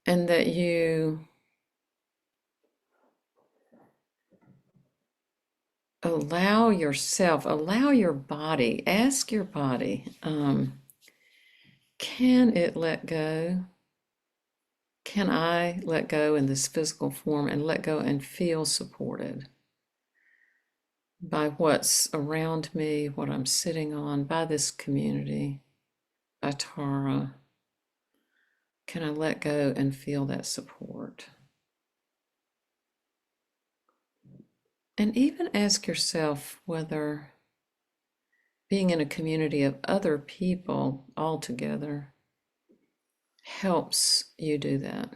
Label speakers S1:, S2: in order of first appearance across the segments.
S1: and that you allow yourself, allow your body, ask your body, can it let go? Can I let go in this physical form and let go and feel supported by what's around me, what I'm sitting on, by this community, by Tara? Can I let go and feel that support? And even ask yourself whether being in a community of other people all together helps you do that.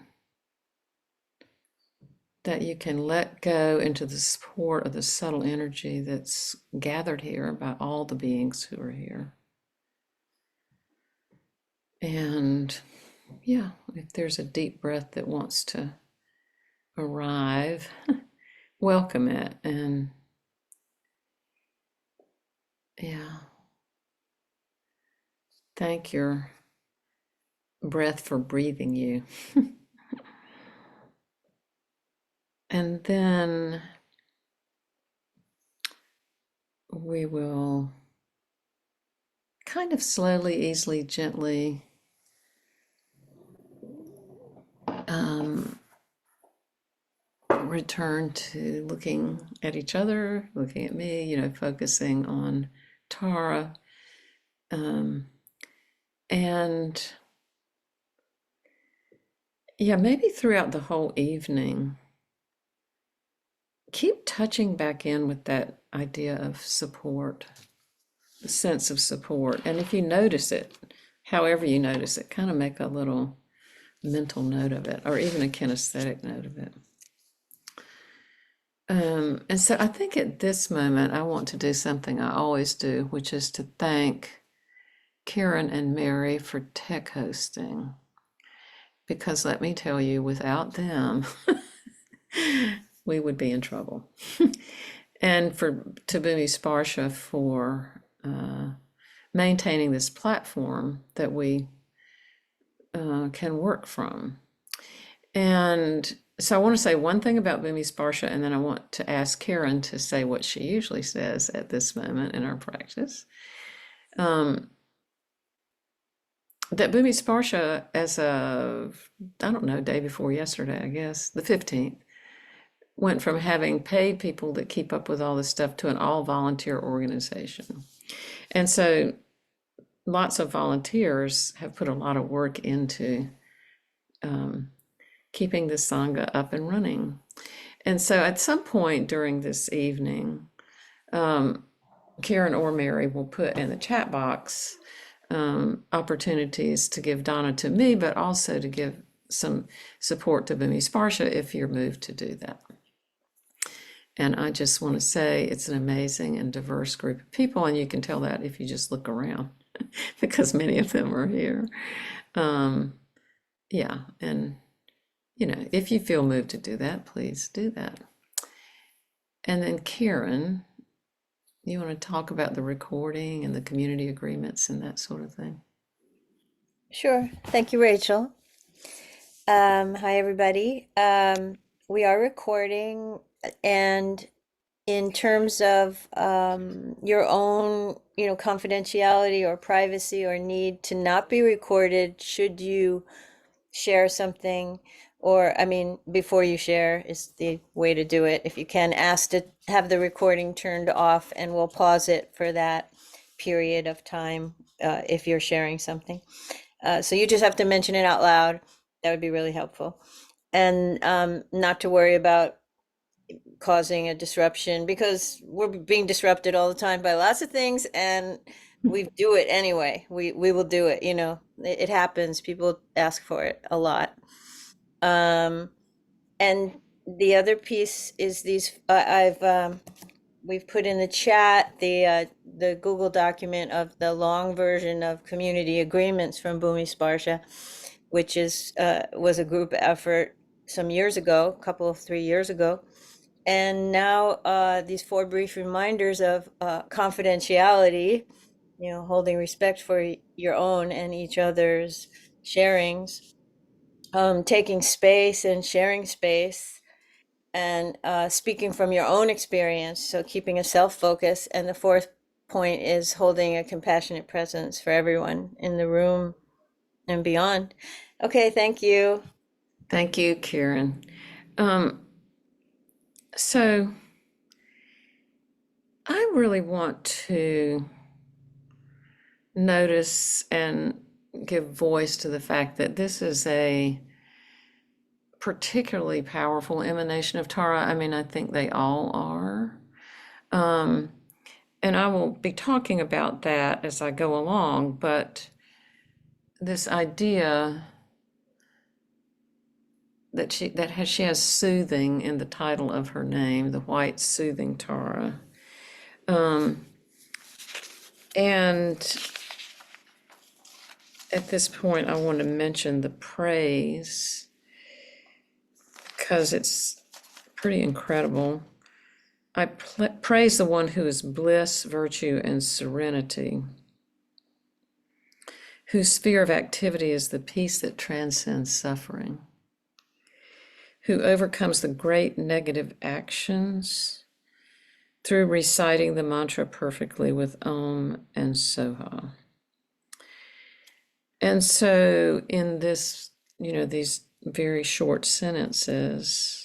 S1: That you can let go into the support of the subtle energy that's gathered here by all the beings who are here. And yeah, if there's a deep breath that wants to arrive, welcome it. And yeah, thank your breath for breathing you. And then we will kind of slowly, easily, gently return to looking at each other, looking at me, focusing on Tara. And yeah, maybe throughout the whole evening, keep touching back in with that idea of support, the sense of support. And if you notice it, however you notice it, kind of make a little mental note of it, or even a kinesthetic note of it. And so I think at this moment, I want to do something I always do, which is to thank Karen and Mary for tech hosting. Because let me tell you, without them, we would be in trouble. And for Tabumi Sparsha for maintaining this platform that we can work from. And so I want to say one thing about Bhumi Sparsha, and then I want to ask Karen to say what she usually says at this moment in our practice. That Bhumi Sparsha, as of, I don't know, day before yesterday, I guess, the 15th, went from having paid people that keep up with all this stuff to an all volunteer organization. And so lots of volunteers have put a lot of work into keeping the Sangha up and running. And so at some point during this evening, Karen or Mary will put in the chat box opportunities to give dana to me, but also to give some support to Bhumi Sparsha if you're moved to do that. And I just want to say it's an amazing and diverse group of people, and you can tell that if you just look around, because many of them are here. Yeah, and if you feel moved to do that, please do that. And then Karen, you want to talk about the recording and the community agreements and that sort of thing?
S2: Sure. Thank you, Rachel. Hi, everybody. We are recording, and in terms of your own, confidentiality or privacy or need to not be recorded, should you share something, or, I mean, before you share is the way to do it. If you can, ask to have the recording turned off, and we'll pause it for that period of time if you're sharing something. So you just have to mention it out loud. That would be really helpful. And not to worry about causing a disruption, because we're being disrupted all the time by lots of things, and we do it anyway. We will do it, it happens. People ask for it a lot. And the other piece is these, we've put in the chat the Google document of the long version of community agreements from Bhumi Sparsha, which was a group effort some years ago, a couple of 3 years ago. And now these 4 brief reminders of confidentiality, holding respect for your own and each other's sharings, taking space and sharing space and speaking from your own experience. So keeping a self focus. And the fourth point is holding a compassionate presence for everyone in the room and beyond. Okay, thank you.
S1: Thank you, Karen. Um, so I really want to notice and give voice to the fact that this is a particularly powerful emanation of Tara. I mean, I think they all are. Um, and I will be talking about that as I go along, but this idea that she has soothing in the title of her name, the white soothing Tara. And at this point, I want to mention the praise because it's pretty incredible. I praise the one who is bliss, virtue, and serenity, whose sphere of activity is the peace that transcends suffering, who overcomes the great negative actions through reciting the mantra perfectly with Om and Soha. And so in this, these very short sentences,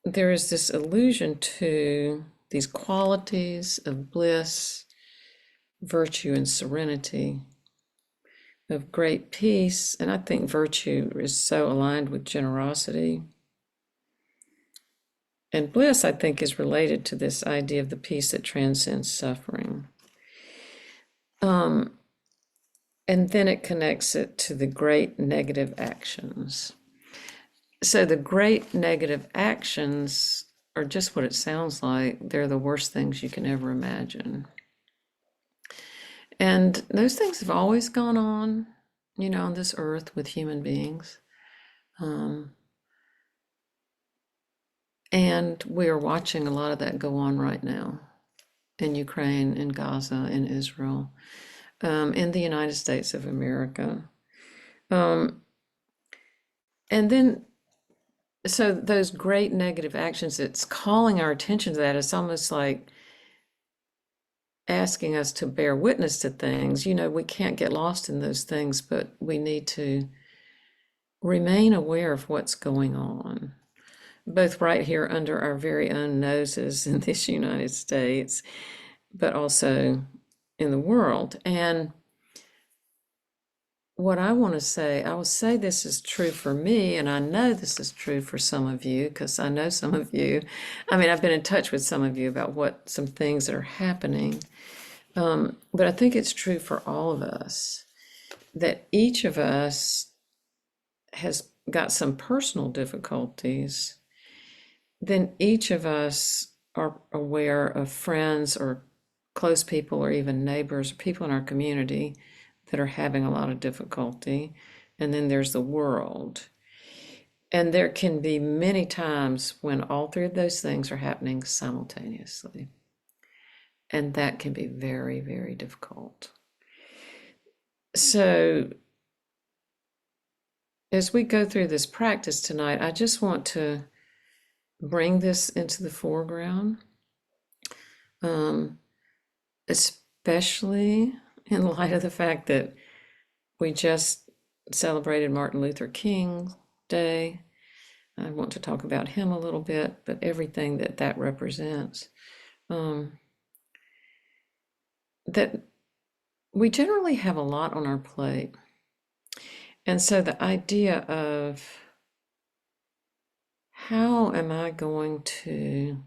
S1: there is this allusion to these qualities of bliss, virtue, and serenity, of great peace. And I think virtue is so aligned with generosity. And bliss, I think, is related to this idea of the peace that transcends suffering. And then it connects it to the great negative actions. So the great negative actions are just what it sounds like. They're the worst things you can ever imagine. And those things have always gone on, on this earth with human beings. And we are watching a lot of that go on right now in Ukraine, in Gaza, in Israel, in the United States of America. And then, so those great negative actions, it's calling our attention to that. It's almost like asking us to bear witness to things. We can't get lost in those things, but we need to remain aware of what's going on, both right here under our very own noses in this United States, but also in the world. And what I want to say, I will say this is true for me, and I know this is true for some of you, because I know some of you. I mean, I've been in touch with some of you about some things that are happening. But I think it's true for all of us, that each of us has got some personal difficulties. Then each of us are aware of friends or close people or even neighbors or people in our community that are having a lot of difficulty. And then there's the world. And there can be many times when all three of those things are happening simultaneously. And that can be very, very difficult. So as we go through this practice tonight, I just want to bring this into the foreground, especially in light of the fact that we just celebrated Martin Luther King Day. I want to talk about him a little bit, but everything that represents. That we generally have a lot on our plate. And so the idea of how am I going to,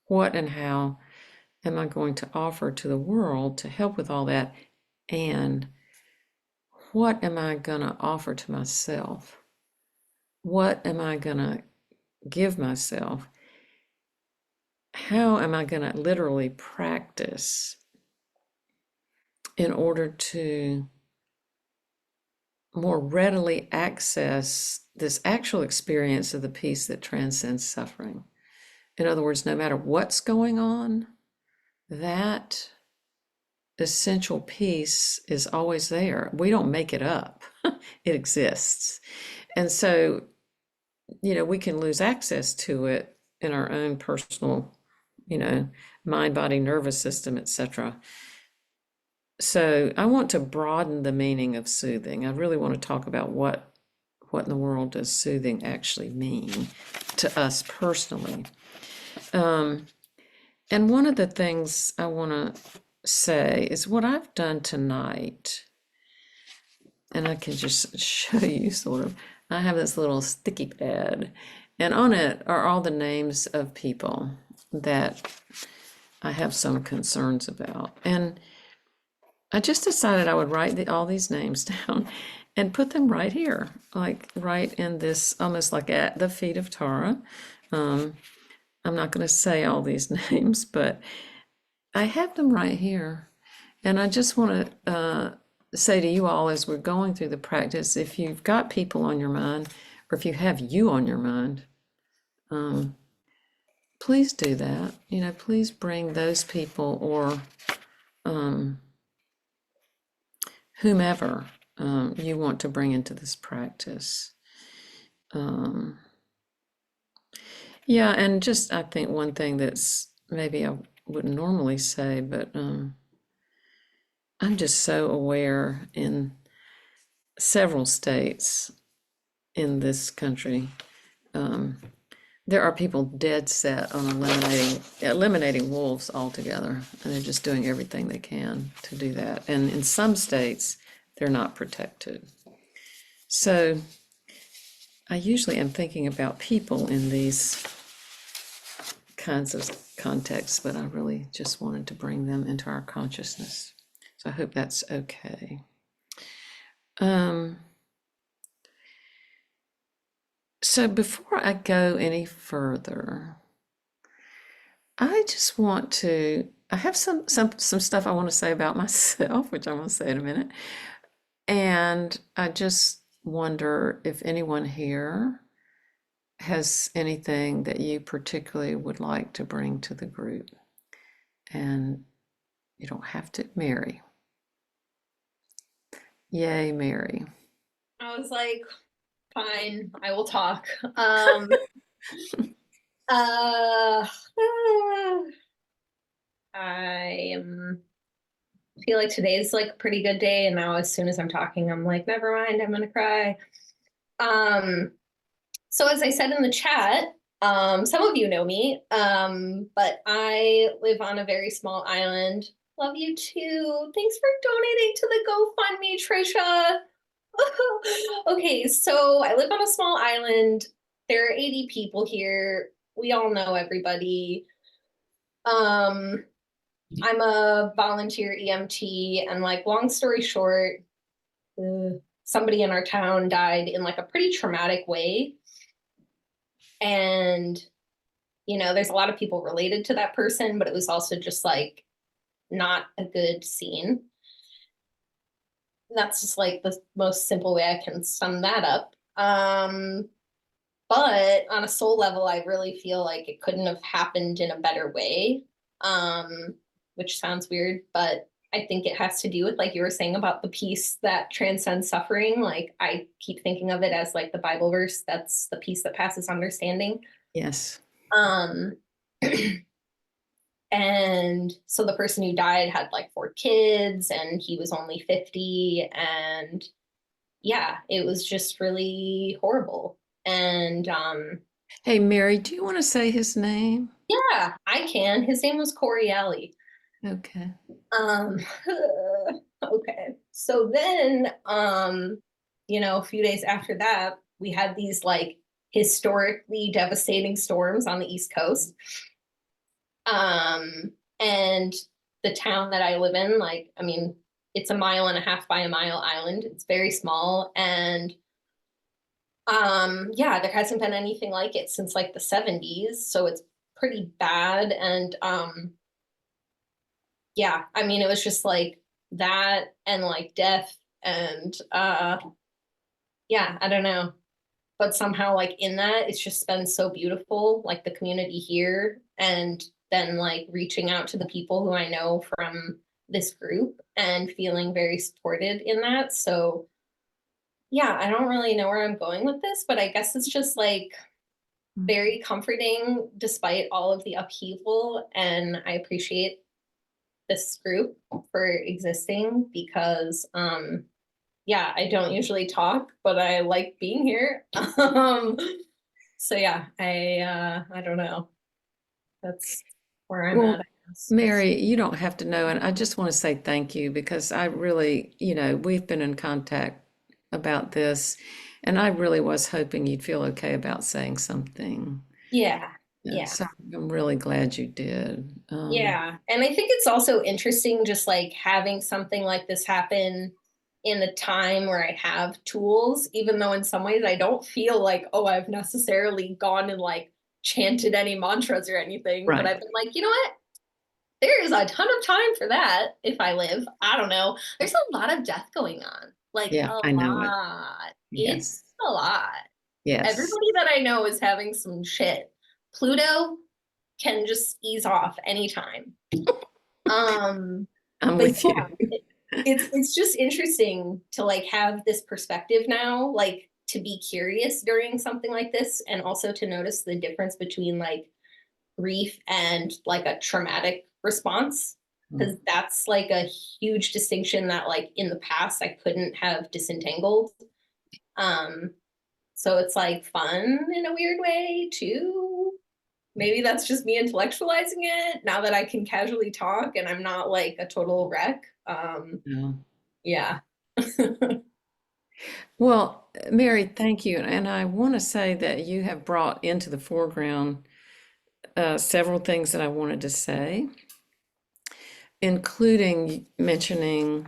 S1: what and how am I going to offer to the world to help with all that? And what am I going to offer to myself? What am I going to give myself? How am I going to literally practice in order to more readily access this actual experience of the peace that transcends suffering? In other words, no matter what's going on, that essential peace is always there. We don't make it up. It exists. And so, we can lose access to it in our own personal, mind, body, nervous system, etc. So I want to broaden the meaning of soothing. I really want to talk about what in the world does soothing actually mean to us personally. And one of the things I want to say is what I've done tonight, and I can just show you sort of. I have this little sticky pad, and on it are all the names of people that I have some concerns about. And I just decided I would write all these names down and put them right here, like right in this, almost like at the feet of Tara. I'm not going to say all these names, but I have them right here. And I just want to say to you all as we're going through the practice, if you've got people on your mind, or if you have you on your mind, please do that. Please bring those people or whomever you want to bring into this practice. Yeah, and just I think one thing that's maybe I wouldn't normally say, but I'm just so aware in several states in this country, there are people dead set on eliminating wolves altogether, and they're just doing everything they can to do that. And in some states, they're not protected. So I usually am thinking about people in these kinds of contexts, but I really just wanted to bring them into our consciousness. So I hope that's okay. So before I go any further, I just want to, I have some stuff I want to say about myself, which I'm going to say in a minute. And I just wonder if anyone here has anything that you particularly would like to bring to the group. And you don't have to, Mary. Yay, Mary.
S3: I was like, fine, I will talk. I feel like today's like a pretty good day, and now as soon as I'm talking, I'm like, never mind, I'm gonna cry. So as I said in the chat, some of you know me, but I live on a very small island. Love you too. Thanks for donating to the GoFundMe, Trisha. Okay, so I live on a small island. There are 80 people here. We all know everybody. I'm a volunteer EMT, and like, long story short, somebody in our town died in like a pretty traumatic way. And, there's a lot of people related to that person, but it was also just like not a good scene. That's just like the most simple way I can sum that up. But on a soul level, I really feel like it couldn't have happened in a better way, which sounds weird, but I think it has to do with, like you were saying, about the peace that transcends suffering. Like, I keep thinking of it as like the Bible verse, that's the peace that passes understanding.
S1: Yes.
S3: And so the person who died had like 4 kids, and he was only 50. And yeah, it was just really horrible. And
S1: hey, Mary, do you want to say his name?
S3: yeah, I can. His name was Corey Alley.
S1: Okay.
S3: Okay. So then, a few days after that, we had these like historically devastating storms on the East Coast. And the town that I live in, like, I mean, it's 1.5 miles by 1 mile island. It's very small. And yeah, there hasn't been anything like it since like the 70s. So it's pretty bad. And yeah, I mean, it was just like that and like death and yeah, I don't know. But somehow like in that, it's just been so beautiful, like the community here, and then like reaching out to the people who I know from this group and feeling very supported in that. So yeah, I don't really know where I'm going with this, but I guess it's just like very comforting despite all of the upheaval. And I appreciate this group for existing because yeah, I don't usually talk, but I like being here. So yeah, I don't know. That's where I'm at,
S1: Well,
S3: I guess.
S1: Mary, you don't have to know, and I just want to say thank you because I really, we've been in contact about this, and I really was hoping you'd feel okay about saying something.
S3: Yeah,
S1: Yeah,
S3: yeah.
S1: so I'm really glad you did.
S3: Yeah. And I think it's also interesting just like having something like this happen in a time where I have tools, even though in some ways I don't feel like, oh, I've necessarily gone and like chanted any mantras or anything, but
S1: Right.
S3: I've been like, you know what? There is a ton of time for that if I live. I don't know. There's a lot of death going on. Like
S1: Yeah,
S3: a
S1: I know it.
S3: lot. It's
S1: Yes.
S3: a lot.
S1: Yes.
S3: Everybody that I know is having some shit. Pluto can just ease off anytime. Um,
S1: I'm
S3: but
S1: with you.
S3: yeah, it's just interesting to like have this perspective now, like to be curious during something like this, and also to notice the difference between like grief and like a traumatic response, because that's like a huge distinction that like in the past I couldn't have disentangled. Um, so it's like fun in a weird way too. Maybe that's just me intellectualizing it now that I can casually talk and I'm not like a total wreck.
S1: Yeah.
S3: Yeah.
S1: Well, Mary, thank you. And I want to say that you have brought into the foreground several things that I wanted to say, including mentioning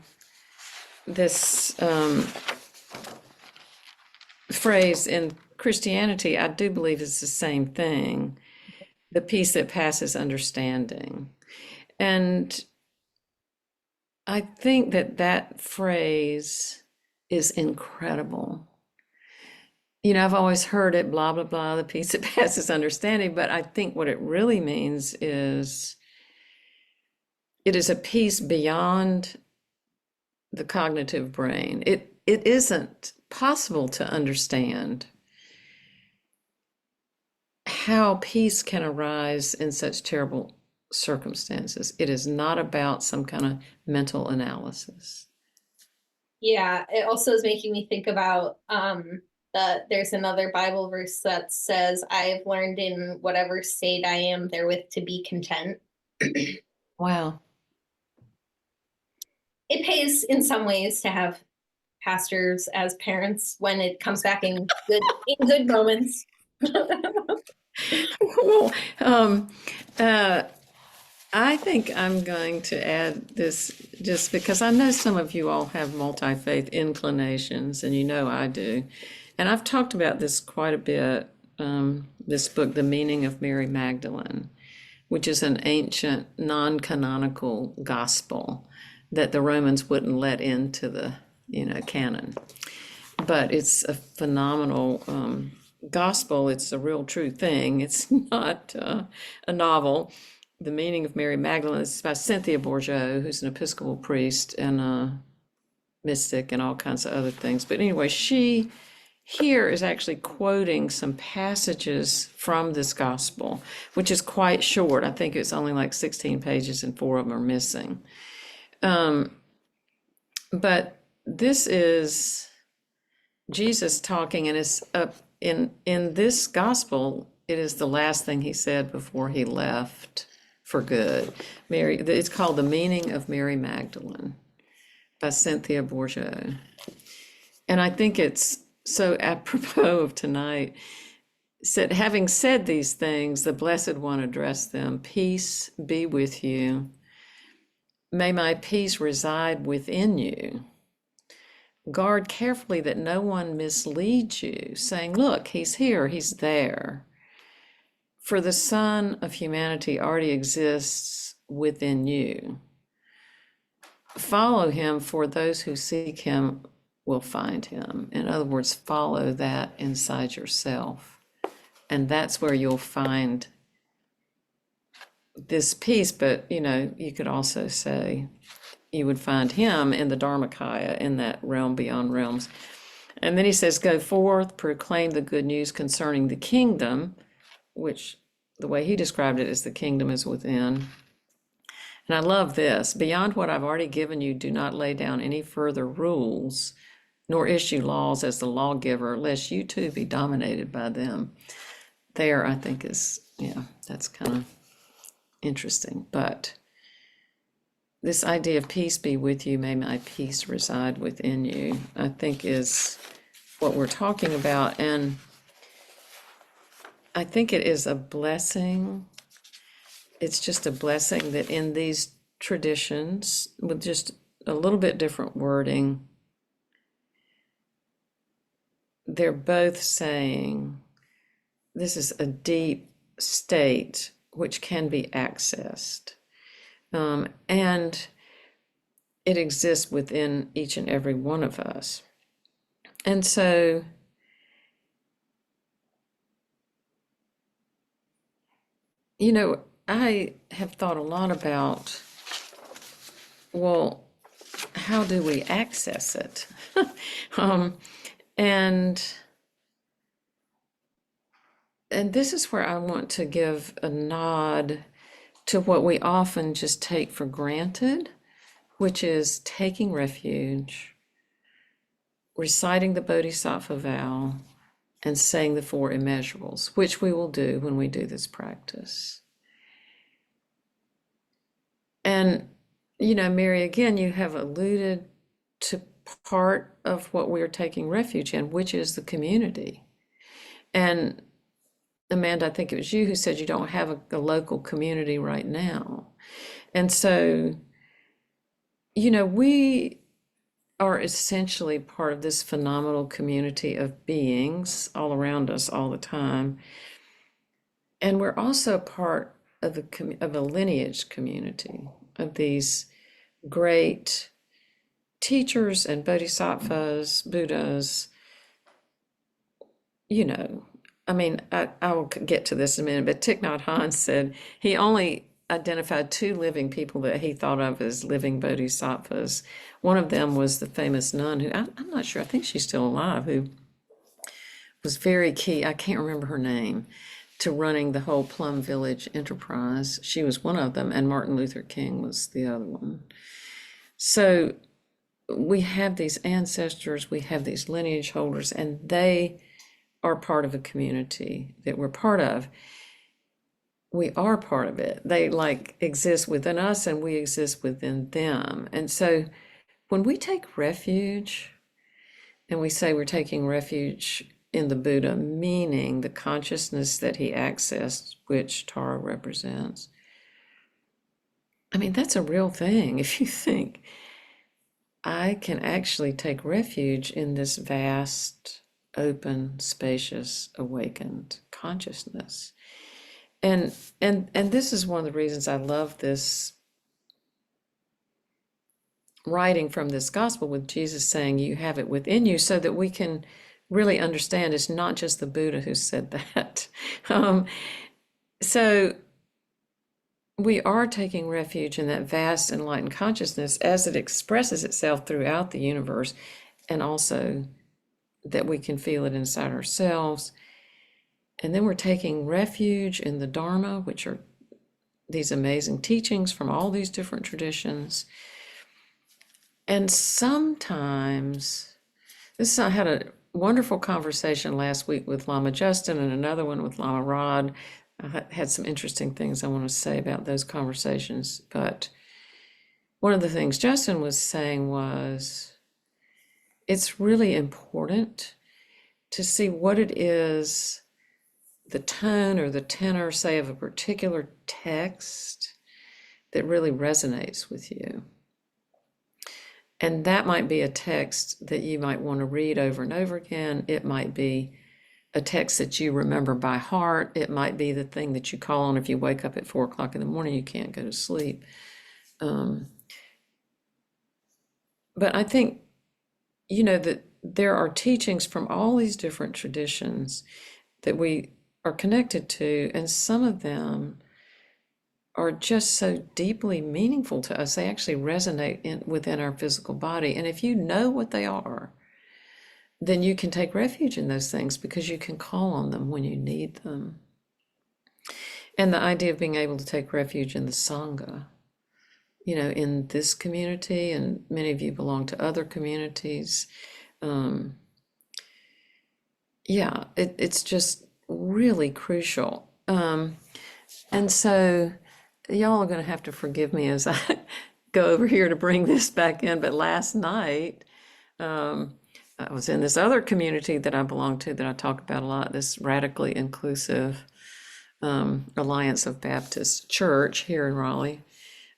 S1: this phrase in Christianity. I do believe it's the same thing, the peace that passes understanding. And I think that that phrase is incredible. I've always heard it, blah, blah, blah, the peace that passes understanding, but I think what it really means is it is a peace beyond the cognitive brain. It isn't possible to understand how peace can arise in such terrible circumstances. It is not about some kind of mental analysis.
S3: Yeah, it also is making me think about that there's another Bible verse that says, I have learned in whatever state I am therewith to be content.
S1: Wow.
S3: It pays in some ways to have pastors as parents when it comes back in good moments.
S1: Well, uh, I think I'm going to add this just because I know some of you all have multi-faith inclinations, and I do. And I've talked about this quite a bit, this book, The Meaning of Mary Magdalene, which is an ancient non-canonical gospel that the Romans wouldn't let into the, canon. But it's a phenomenal gospel. It's a real true thing. It's not a novel. The Meaning of Mary Magdalene is by Cynthia Bourgeau, who's an Episcopal priest and a mystic and all kinds of other things. But anyway, she here is actually quoting some passages from this gospel, which is quite short. I think it's only like 16 pages and 4 of them are missing. But this is Jesus talking, and it's up in this gospel. It is the last thing he said before he left for good. Mary, it's called The Meaning of Mary Magdalene by Cynthia Bourgeau. And I think it's so apropos of tonight. Said, having said these things, the Blessed One addressed them. Peace be with you. May my peace reside within you. Guard carefully that no one misleads you, saying, look, he's here, he's there. For the Son of humanity already exists within you. Follow him, for those who seek him will find him. In other words, follow that inside yourself. And that's where you'll find this peace. But, you could also say you would find him in the Dharmakaya, in that realm beyond realms. And then he says, go forth, proclaim the good news concerning the kingdom, which the way he described it is the kingdom is within. And I love this. Beyond what I've already given you, do not lay down any further rules, nor issue laws as the lawgiver, lest you too be dominated by them. There, I think is, yeah, that's kind of interesting. But this idea of peace be with you, may my peace reside within you, I think is what we're talking about. And I think it is a blessing. It's just a blessing that in these traditions, with just a little bit different wording, they're both saying this is a deep state which can be accessed. And it exists within each and every one of us. And so, you know, I have thought a lot about, well, how do we access it? And this is where I want to give a nod to what we often just take for granted, which is taking refuge, reciting the Bodhisattva vow, and saying the four immeasurables, which we will do when we do this practice. And, you know, Mary, again, you have alluded to part of what we are taking refuge in, which is the community. And Amanda, I think it was you who said you don't have a local community right now. And so, you know, we are essentially part of this phenomenal community of beings all around us all the time. And we're also part of a lineage community of these great teachers and bodhisattvas, Buddhas, you know. I mean, I will get to this in a minute, but Thich Nhat Hanh said he only identified 2 living people that he thought of as living bodhisattvas. One of them was the famous nun who, I'm not sure, I think she's still alive, who was very key, I can't remember her name, to running the whole Plum Village enterprise. She was one of them, and Martin Luther King was the other one. So we have these ancestors, we have these lineage holders, and they are part of a community that we're part of. We are part of it. They like exist within us and we exist within them. And so when we take refuge and we say we're taking refuge in the Buddha, meaning the consciousness that he accessed, which Tara represents, I mean, that's a real thing. If you think, I can actually take refuge in this vast, open, spacious, awakened consciousness. And this is one of the reasons I love this writing from this gospel with Jesus saying you have it within you, so that we can really understand it's not just the Buddha who said that. So we are taking refuge in that vast enlightened consciousness as it expresses itself throughout the universe, and also that we can feel it inside ourselves. And then we're taking refuge in the Dharma, which are these amazing teachings from all these different traditions. And sometimes, I had a wonderful conversation last week with Lama Justin and another one with Lama Rod. I had some interesting things I want to say about those conversations. But one of the things Justin was saying was, it's really important to see what it is, the tone or the tenor, say, of a particular text that really resonates with you. And that might be a text that you might want to read over and over again. It might be a text that you remember by heart. It might be the thing that you call on if you wake up at 4 o'clock in the morning, you can't go to sleep. But I think, you know, that there are teachings from all these different traditions that we are connected to, and some of them are just so deeply meaningful to us. They actually resonate within our physical body. And if you know what they are, then you can take refuge in those things because you can call on them when you need them. And the idea of being able to take refuge in the Sangha, in this community, and many of you belong to other communities. It's just really crucial. And so y'all are going to have to forgive me as I go over here to bring this back in. But last night, I was in this other community that I belong to that I talk about a lot, this radically inclusive Alliance of Baptist Church here in Raleigh.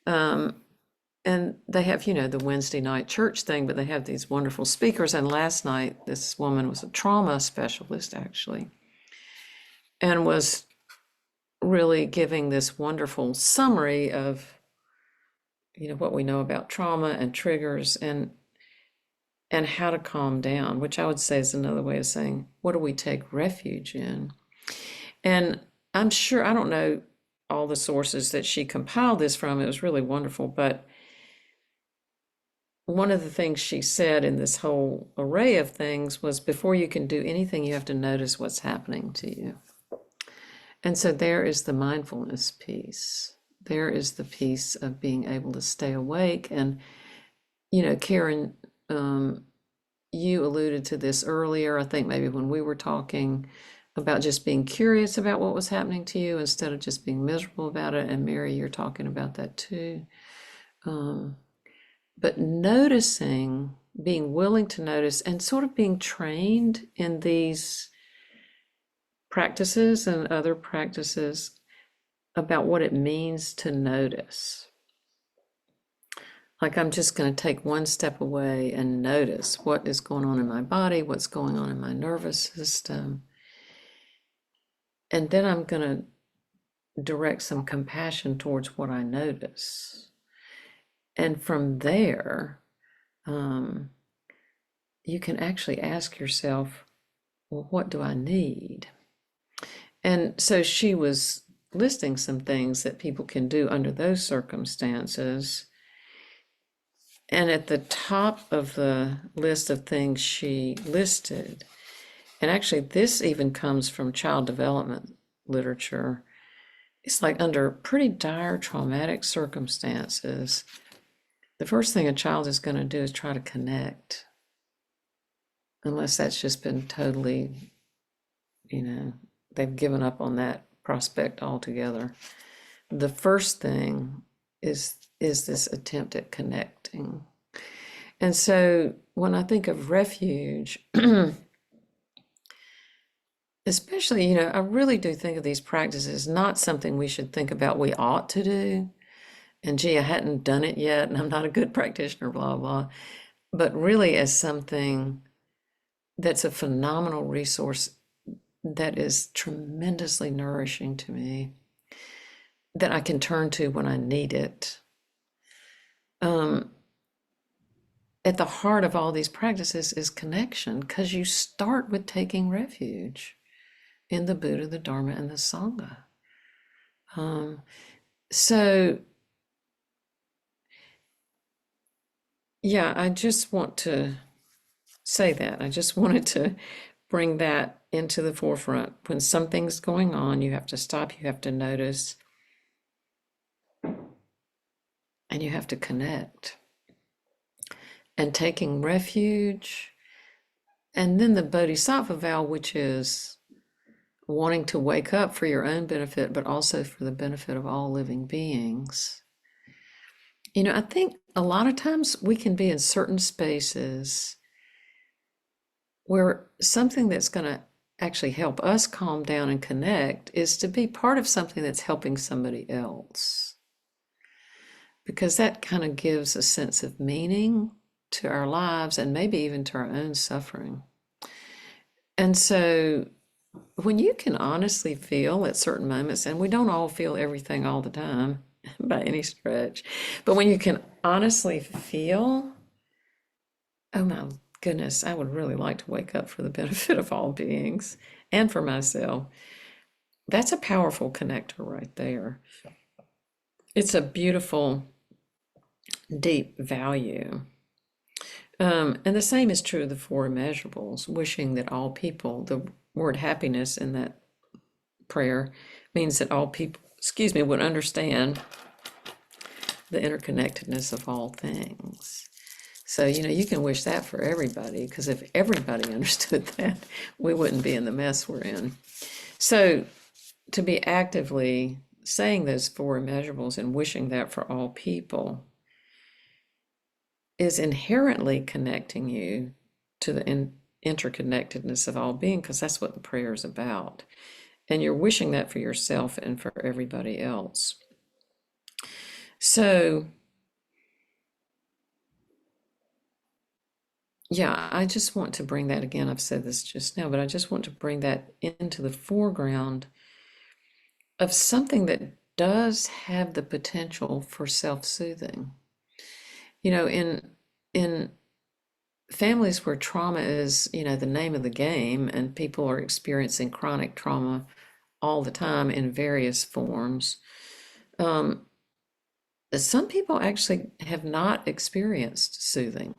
S1: And they have, the Wednesday night church thing, but they have these wonderful speakers. And last night, this woman was a trauma specialist, actually, and was really giving this wonderful summary of, what we know about trauma and triggers and how to calm down, which I would say is another way of saying, what do we take refuge in? And I'm sure, I don't know all the sources that she compiled this from. It was really wonderful. But one of the things she said in this whole array of things was, before you can do anything, you have to notice what's happening to you. And so there is the mindfulness piece. There is the piece of being able to stay awake. And, Karen, you alluded to this earlier, I think maybe when we were talking about just being curious about what was happening to you instead of just being miserable about it. And Mary, you're talking about that too. But noticing, being willing to notice, and sort of being trained in these practices and other practices about what it means to notice. Like, I'm just going to take one step away and notice what is going on in my body, what's going on in my nervous system. And then I'm going to direct some compassion towards what I notice. And from there, you can actually ask yourself, well, what do I need? And so she was listing some things that people can do under those circumstances. And at the top of the list of things she listed, and actually this even comes from child development literature, it's like under pretty dire traumatic circumstances, the first thing a child is going to do is try to connect, unless that's just been totally, they've given up on that prospect altogether. The first thing is this attempt at connecting. And so when I think of refuge, especially, I really do think of these practices not something we should think about we ought to do. And gee, I hadn't done it yet, and I'm not a good practitioner, blah, blah. But really as something that's a phenomenal resource that is tremendously nourishing to me, that I can turn to when I need it. At the heart of all these practices is connection, because you start with taking refuge in the Buddha, the Dharma, and the Sangha. So yeah, I just want to say that. I just wanted to bring that into the forefront. When something's going on, you have to stop, you have to notice, and you have to connect. And taking refuge, and then the bodhisattva vow, which is wanting to wake up for your own benefit, but also for the benefit of all living beings. I think a lot of times we can be in certain spaces where something that's going to actually help us calm down and connect is to be part of something that's helping somebody else. Because that kind of gives a sense of meaning to our lives and maybe even to our own suffering. And so when you can honestly feel at certain moments, and we don't all feel everything all the time by any stretch, but when you can honestly feel, oh my goodness, I would really like to wake up for the benefit of all beings and for myself, that's a powerful connector right there. It's a beautiful, deep value. And the same is true of the four immeasurables, wishing that all people, the word happiness in that prayer means that all people, would understand the interconnectedness of all things. So, you can wish that for everybody, because if everybody understood that, we wouldn't be in the mess we're in. So, to be actively saying those four immeasurables and wishing that for all people is inherently connecting you to the interconnectedness of all being, because that's what the prayer is about. And you're wishing that for yourself and for everybody else. So, yeah, I just want to bring that again. I've said this just now, but I just want to bring that into the foreground of something that does have the potential for self-soothing. In families where trauma is, the name of the game, and people are experiencing chronic trauma all the time in various forms, some people actually have not experienced soothing.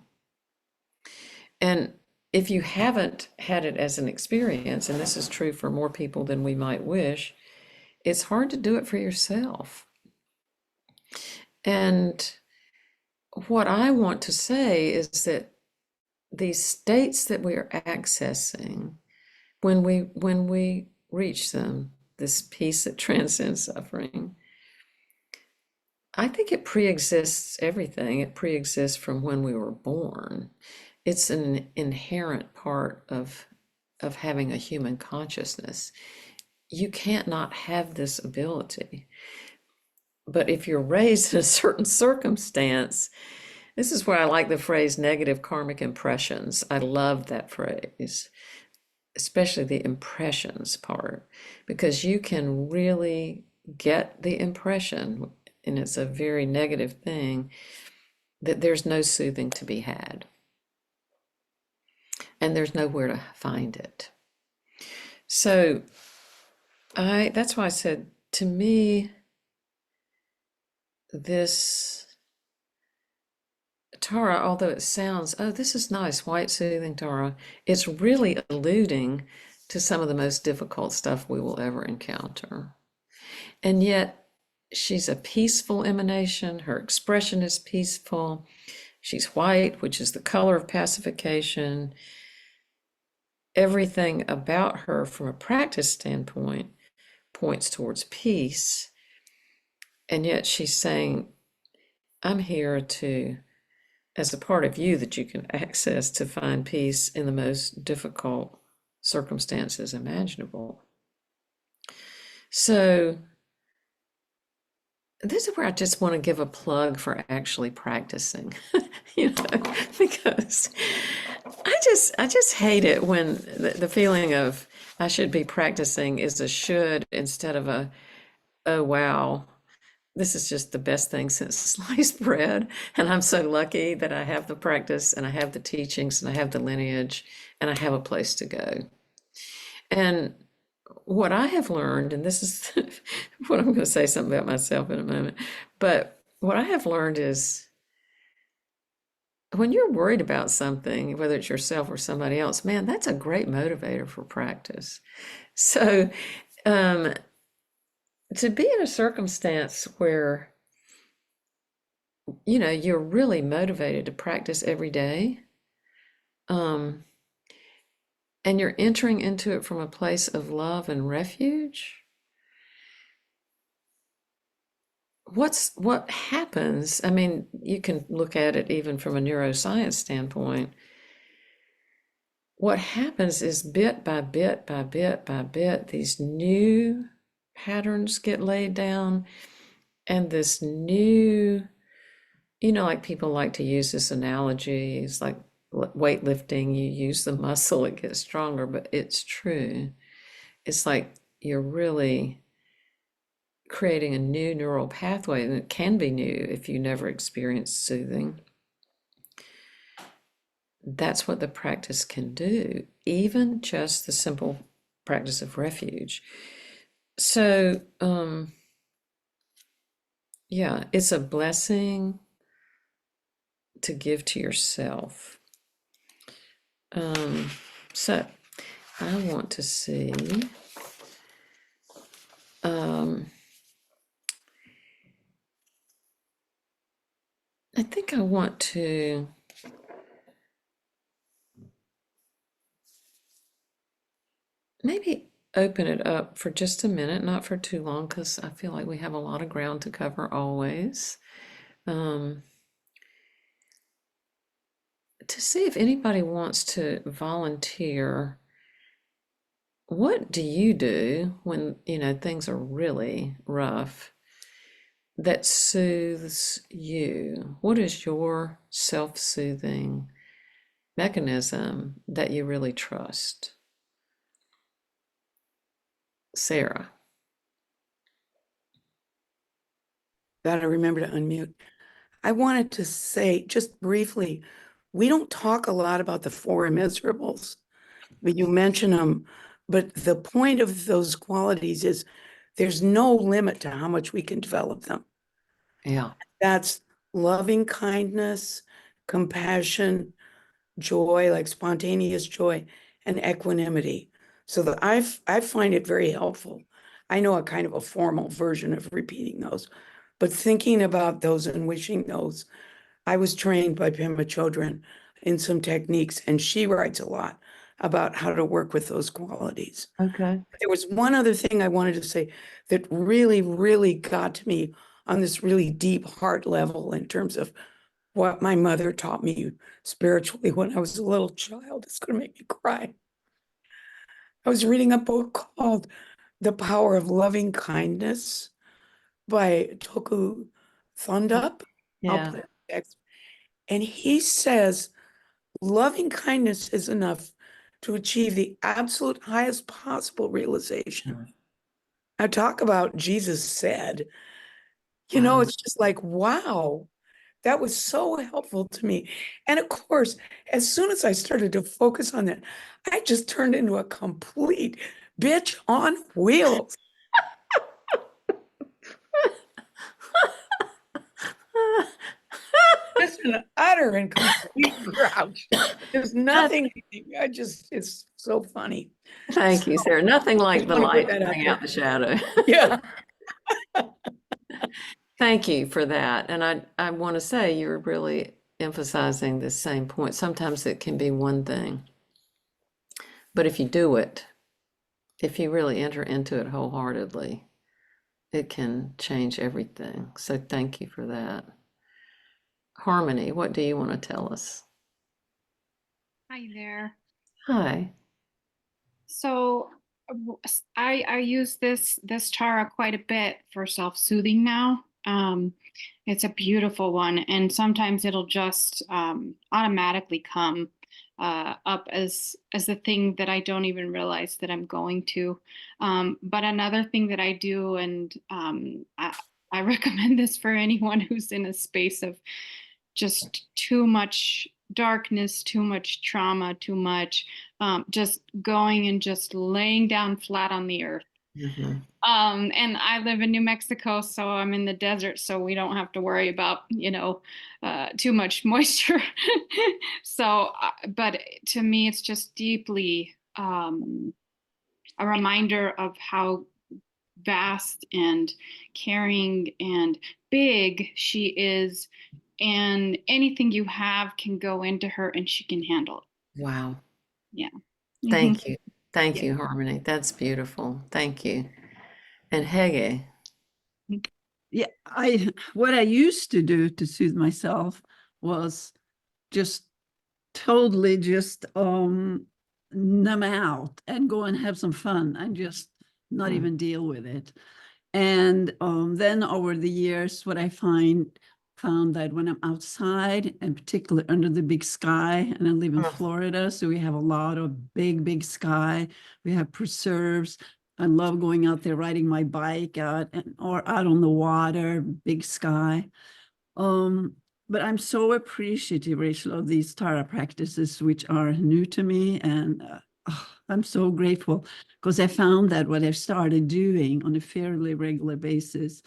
S1: And if you haven't had it as an experience, and this is true for more people than we might wish, it's hard to do it for yourself. And what I want to say is that these states that we are accessing, when we reach them, this peace that transcends suffering, I think it pre-exists everything. It pre-exists from when we were born. It's an inherent part of having a human consciousness. You can't not have this ability. But if you're raised in a certain circumstance, this is where I like the phrase negative karmic impressions. I love that phrase, especially the impressions part, because you can really get the impression, and it's a very negative thing, that there's no soothing to be had. And there's nowhere to find it. So that's why I said, to me, this Tara, although it sounds, oh, this is nice, white soothing Tara, it's really alluding to some of the most difficult stuff we will ever encounter. And yet, she's a peaceful emanation. Her expression is peaceful. She's white, which is the color of pacification. Everything about her from a practice standpoint points towards peace. And yet she's saying, I'm here to, as a part of you that you can access, to find peace in the most difficult circumstances imaginable. So this is where I just want to give a plug for actually practicing, because I just hate it when the feeling of I should be practicing is a should instead of a, oh wow, this is just the best thing since sliced bread. And I'm so lucky that I have the practice and I have the teachings and I have the lineage and I have a place to go. And what I have learned, and this is what I'm going to say something about myself in a moment, but what I have learned is when you're worried about something, whether it's yourself or somebody else, man, that's a great motivator for practice. So to be in a circumstance where, you're really motivated to practice every day, and you're entering into it from a place of love and refuge, what happens? I mean, you can look at it even from a neuroscience standpoint. What happens is bit by bit by bit by bit, these new patterns get laid down, and this new, like people like to use this analogy, it's like weightlifting, you use the muscle, it gets stronger, but it's true. It's like you're really creating a new neural pathway, and it can be new if you never experienced soothing. That's what the practice can do, even just the simple practice of refuge. So, yeah, it's a blessing to give to yourself. So I want to see. I think I want to maybe open it up for just a minute, not for too long, because I feel like we have a lot of ground to cover always. To see if anybody wants to volunteer. What do you do when, things are really rough that soothes you? What is your self-soothing mechanism that you really trust? Sarah.
S4: Gotta remember to unmute. I wanted to say just briefly, we don't talk a lot about the four immiserables, but you mention them. But the point of those qualities is there's no limit to how much we can develop them.
S1: Yeah.
S4: That's loving kindness, compassion, joy, like spontaneous joy, and equanimity. So that I find it very helpful. I know a kind of a formal version of repeating those, but thinking about those and wishing those. I was trained by Pema Chodron in some techniques, and she writes a lot about how to work with those qualities.
S1: Okay.
S4: There was one other thing I wanted to say that really, really got to me on this really deep heart level in terms of what my mother taught me spiritually when I was a little child. It's going to make me cry. I was reading a book called The Power of Loving Kindness by Tulku Thondup. I'll
S1: Yeah.
S4: put it next. And he says, loving kindness is enough to achieve the absolute highest possible realization. I talk about Jesus said,
S1: Wow.
S4: it's just like, wow, that was so helpful to me. And of course, as soon as I started to focus on that, I just turned into a complete bitch on wheels. Just an utter and complete grouch. There's nothing, it's so funny.
S1: Thank you, Sarah. Nothing like the
S4: Want to put
S1: light
S4: that
S1: to
S4: out
S1: bring
S4: there.
S1: out the shadow.
S4: Yeah.
S1: Thank you for that. And I want to say you're really emphasizing the same point. Sometimes it can be one thing, but if you do it, if you really enter into it wholeheartedly, it can change everything. So thank you for that. Harmony, what do you want to tell us?
S5: Hi there.
S1: Hi.
S5: So I use this Tara quite a bit for self-soothing now. It's a beautiful one, and sometimes it'll just automatically come up as the thing that I don't even realize that I'm going to. But another thing that I do, and I recommend this for anyone who's in a space of just too much darkness, too much trauma, too much just going and just laying down flat on the earth.
S1: Mhm.
S5: And I live in New Mexico, so I'm in the desert, so we don't have to worry about, too much moisture. So, but to me, it's just deeply a reminder of how vast and caring and big she is, and anything you have can go into her and she can handle it.
S1: Wow.
S5: Yeah.
S1: Thank you. Thank
S5: Yeah.
S1: you, Harmony. That's beautiful. Thank you. And Hege.
S6: Yeah, what I used to do to soothe myself was just totally just numb out and go and have some fun and just not even deal with it. And then over the years, what I found that when I'm outside, and particularly under the big sky, and I live in Florida, so we have a lot of big sky. We have preserves. I love going out there riding my bike out or out on the water, big sky. But I'm so appreciative, Rachel, of these Tara practices, which are new to me. And I'm so grateful because I found that what I've started doing on a fairly regular basis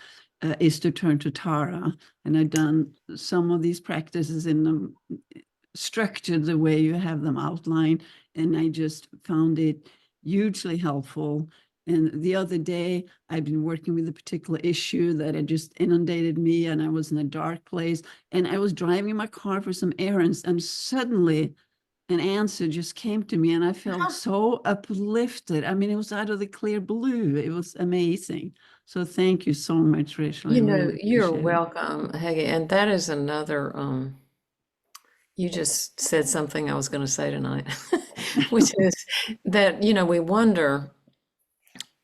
S6: is to turn to Tara. And I've done some of these practices in structured the way you have them outlined. And I just found it hugely helpful. And the other day, I've been working with a particular issue that had just inundated me, and I was in a dark place. And I was driving my car for some errands, and suddenly an answer just came to me, and I felt so uplifted. I mean, it was out of the clear blue. It was amazing. So thank you so much, Rachel. I
S1: You know,
S6: really
S1: you're
S6: appreciate it.
S1: welcome, Hege. And that is another, you just said something I was going to say tonight, which is that, you know, we wonder,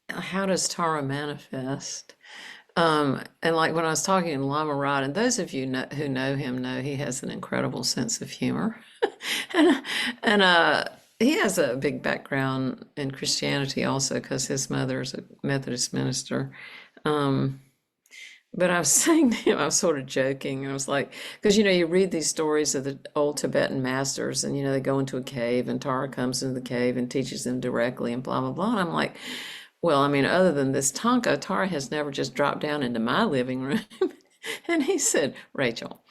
S1: how does Tara manifest? And like when I was talking to Lama Rod, and those of you who know him know he has an incredible sense of humor. and he has a big background in Christianity also, because his mother is a Methodist minister. But I was saying to him, I was sort of joking, and I was like, because, you know, you read these stories of the old Tibetan masters, and, you know, they go into a cave, and Tara comes into the cave and teaches them directly, and blah, blah, blah. And I'm like, well, I mean, other than this Tonka, Tara has never just dropped down into my living room. And he said, Rachel,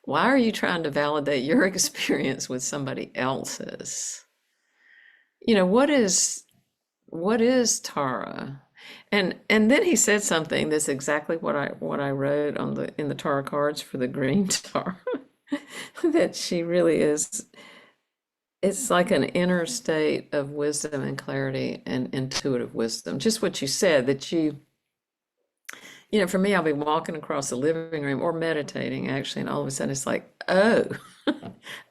S1: why are you trying to validate your experience with somebody else's? You know, what is Tara? And then he said something that's exactly what I wrote on in the Tara cards for the green Tara, that she really is. It's like an inner state of wisdom and clarity and intuitive wisdom. Just what you said, that you know, for me, I'll be walking across the living room or meditating actually, and all of a sudden it's like, oh,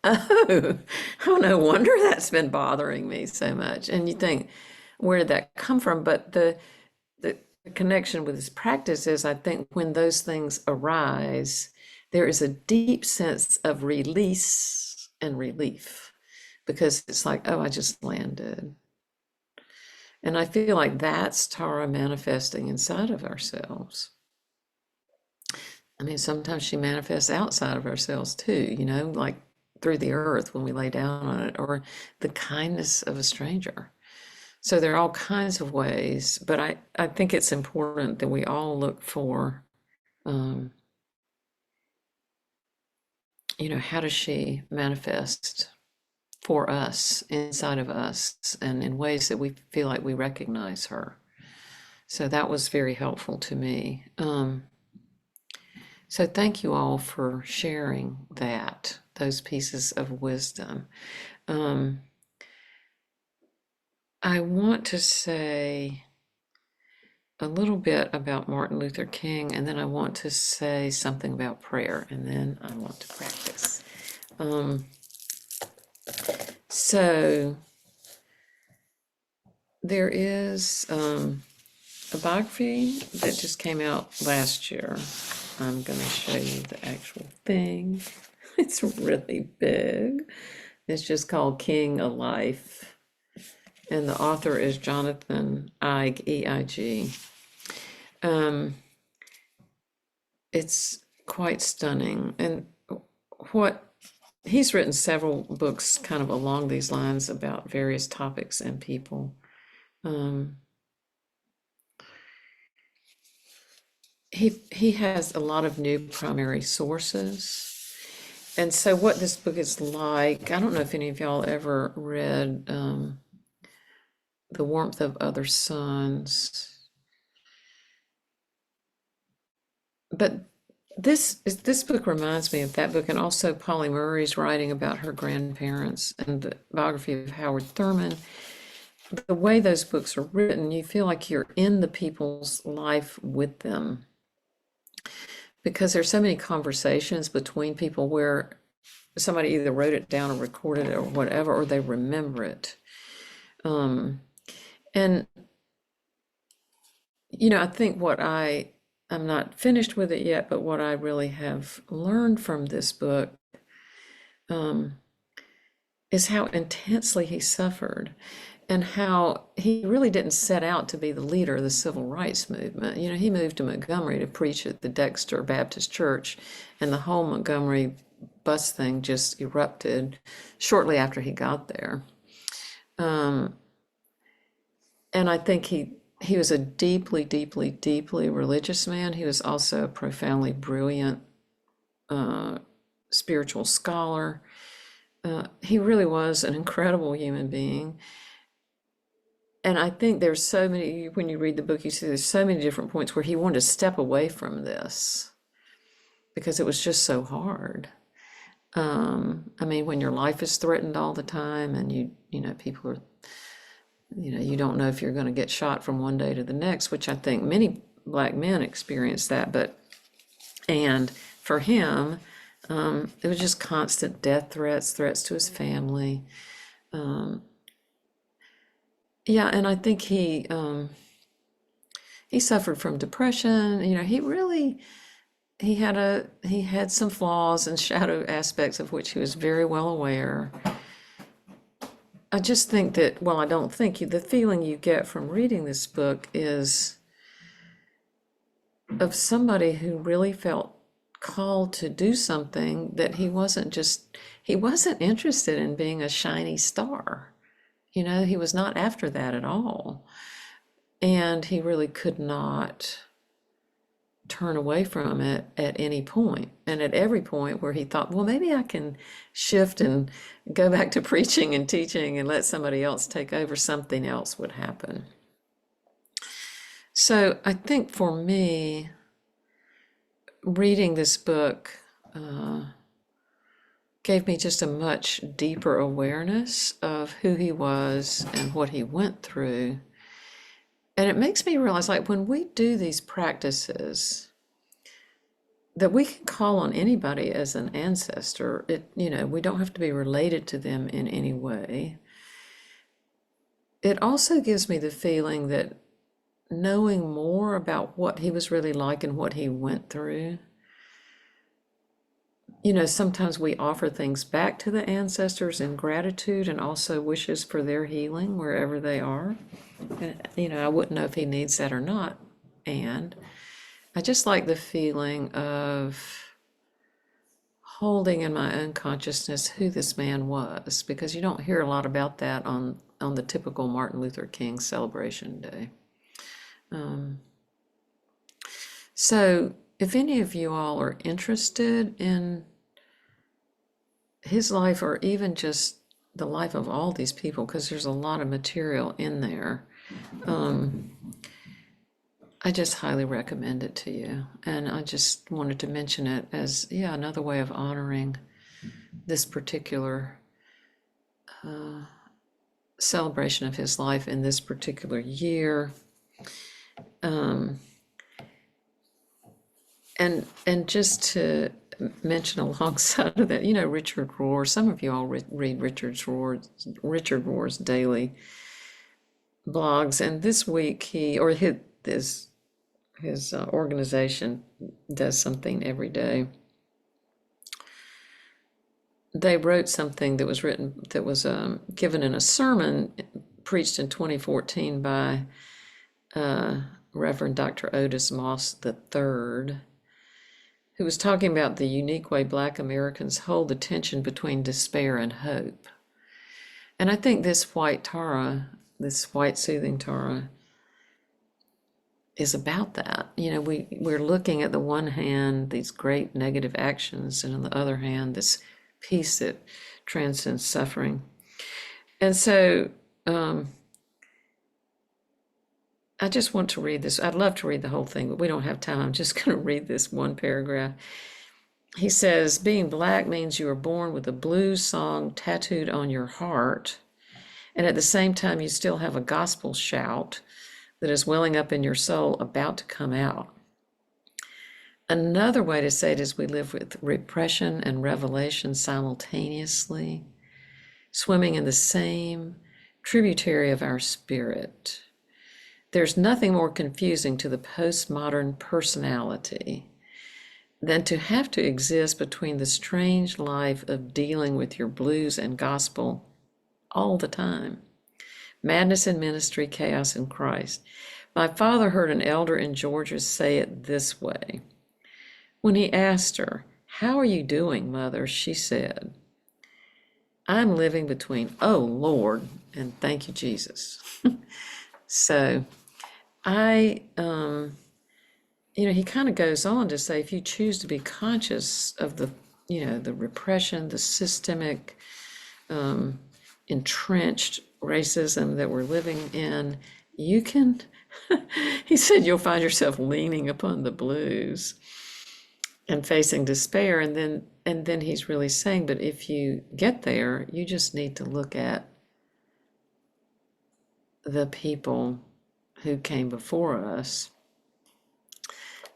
S1: oh, no wonder that's been bothering me so much. And you think, where did that come from? But the connection with this practice is, I think, when those things arise, there is a deep sense of release and relief, because it's like, oh, I just landed. And I feel like that's Tara manifesting inside of ourselves. I mean, sometimes she manifests outside of ourselves too, you know, like through the earth when we lay down on it, or the kindness of a stranger. So there are all kinds of ways, but I think it's important that we all look for, you know, how does she manifest for us, inside of us, and in ways that we feel like we recognize her. So that was very helpful to me. So thank you all for sharing those pieces of wisdom. I want to say a little bit about Martin Luther King, and then I want to say something about prayer, and then I want to practice. So there is a biography that just came out last year. I'm going to show you the actual thing. It's really big. It's just called King, A Life. And the author is Jonathan Eig, E-I-G. It's quite stunning. And he's written several books kind of along these lines about various topics and people. He has a lot of new primary sources. And so what this book is like, I don't know if any of y'all ever read The Warmth of Other Suns. But this book reminds me of that book, and also Polly Murray's writing about her grandparents, and the biography of Howard Thurman. The way those books are written, you feel like you're in the people's life with them, because there's so many conversations between people where somebody either wrote it down or recorded it or whatever, or they remember it. And, you know, I think I'm not finished with it yet, but what I really have learned from this book is how intensely he suffered, and how he really didn't set out to be the leader of the civil rights movement. You know, he moved to Montgomery to preach at the Dexter Baptist Church, and the whole Montgomery bus thing just erupted shortly after he got there. And I think he was a deeply, deeply, deeply religious man. He was also a profoundly brilliant spiritual scholar. he really was an incredible human being. And I think there's so many, when you read the book, you see there's so many different points where he wanted to step away from this because it was just so hard. I mean, when your life is threatened all the time and you know, people are, you know, you don't know if you're going to get shot from one day to the next, which I think many Black men experience that. And for him, it was just constant death threats to his family. Yeah, and I think he suffered from depression. You know, he had some flaws and shadow aspects of which he was very well aware. I just think that, well, I don't think the feeling you get from reading this book is of somebody who really felt called to do something that he wasn't interested in being a shiny star. You know, he was not after that at all. And he really could not turn away from it at any point. And at every point where he thought, well, maybe I can shift and go back to preaching and teaching and let somebody else take over, something else would happen. So I think for me, reading this book gave me just a much deeper awareness of who he was and what he went through. And it makes me realize, like, when we do these practices, that we can call on anybody as an ancestor. You know, we don't have to be related to them in any way. It also gives me the feeling that knowing more about what he was really like and what he went through, you know, sometimes we offer things back to the ancestors in gratitude and also wishes for their healing wherever they are. And, you know, I wouldn't know if he needs that or not. And I just like the feeling of holding in my own consciousness who this man was, because you don't hear a lot about that on the typical Martin Luther King celebration day. So if any of you all are interested in his life, or even just the life of all these people, because there's a lot of material in there, I just highly recommend it to you. And I just wanted to mention it as, yeah, another way of honoring this particular celebration of his life in this particular year. And just to mention alongside of that, you know, Richard Rohr, some of you all read Richard Rohr's daily blogs, and this week his organization does something every day. They wrote something that was given in a sermon preached in 2014 by Reverend Dr. Otis Moss III, who was talking about the unique way Black Americans hold the tension between despair and hope. And I think this white soothing Tara, is about that. You know, we're looking at the one hand, these great negative actions, and on the other hand, this peace that transcends suffering. And so I just want to read this. I'd love to read the whole thing, but we don't have time. I'm just going to read this one paragraph. He says, being Black means you are born with a blues song tattooed on your heart, and at the same time you still have a gospel shout that is welling up in your soul about to come out. Another way to say it is we live with repression and revelation simultaneously, swimming in the same tributary of our spirit. There's nothing more confusing to the postmodern personality than to have to exist between the strange life of dealing with your blues and gospel all the time. Madness in ministry, chaos in Christ. My father heard an elder in Georgia say it this way. When he asked her, "How are you doing, Mother?" she said, "I'm living between, oh Lord, and thank you, Jesus." So he kind of goes on to say, if you choose to be conscious of the repression, the systemic entrenched racism that we're living in, you can, he said, you'll find yourself leaning upon the blues and facing despair. And then he's really saying, but if you get there, you just need to look at the people who came before us.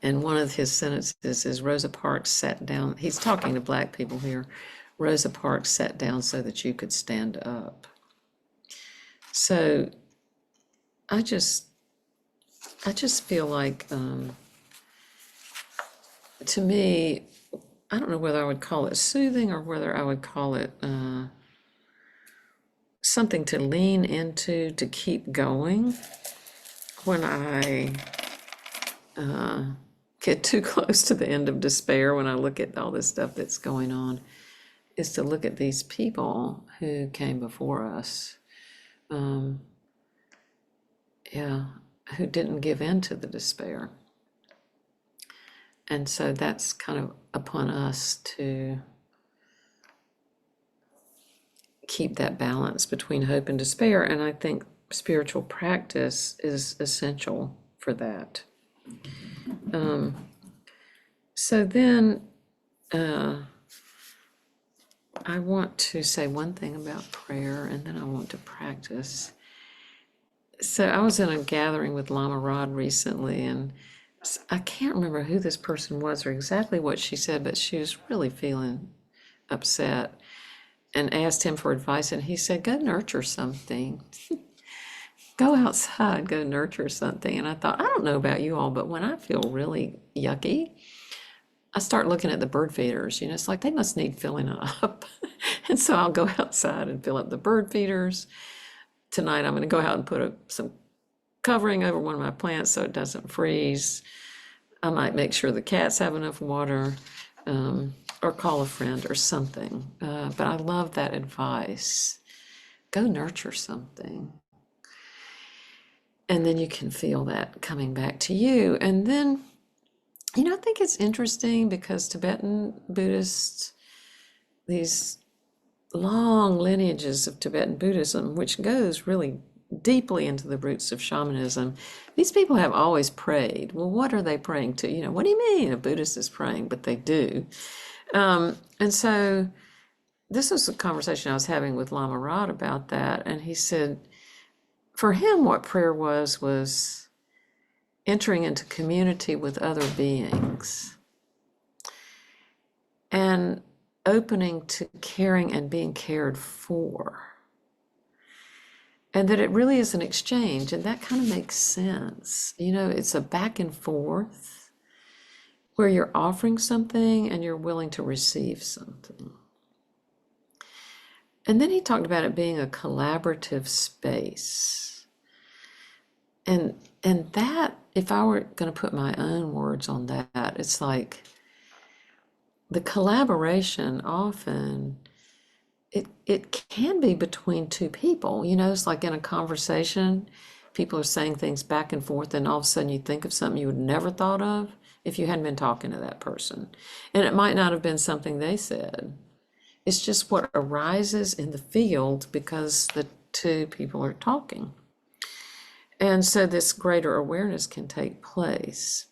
S1: And one of his sentences is Rosa Parks sat down. He's talking to Black people here. Rosa Parks sat down so that you could stand up. So I just feel like, to me, I don't know whether I would call it soothing or whether I would call it something to lean into, to keep going when I get too close to the end of despair, when I look at all this stuff that's going on, is to look at these people who came before us, who didn't give in to the despair. And so that's kind of upon us to keep that balance between hope and despair. And I think spiritual practice is essential for that. So then I want to say one thing about prayer, and then I want to practice. So I was in a gathering with Lama Rod recently, and I can't remember who this person was or exactly what she said, but she was really feeling upset and asked him for advice. And he said, go nurture something. Go outside, go nurture something. And I thought, I don't know about you all, but when I feel really yucky, I start looking at the bird feeders. You know, it's like they must need filling up. And so I'll go outside and fill up the bird feeders. Tonight I'm going to go out and put some covering over one of my plants so it doesn't freeze. I might make sure the cats have enough water, or call a friend or something. But I love that advice. Go nurture something. And then you can feel that coming back to you. And then, you know, I think it's interesting because Tibetan Buddhists, these long lineages of Tibetan Buddhism, which goes really deeply into the roots of shamanism, these people have always prayed. Well, what are they praying to? You know, what do you mean a Buddhist is praying? But they do. And so this was a conversation I was having with Lama Rod about that. And he said, for him, what prayer was entering into community with other beings and opening to caring and being cared for. And that it really is an exchange, and that kind of makes sense. You know, it's a back and forth where you're offering something and you're willing to receive something. And then he talked about it being a collaborative space. And that, if I were going to put my own words on that, it's like the collaboration often, it can be between two people. You know, it's like in a conversation, people are saying things back and forth, and all of a sudden you think of something you would never thought of if you hadn't been talking to that person. And it might not have been something they said. It's just what arises in the field because the two people are talking. And so this greater awareness can take place.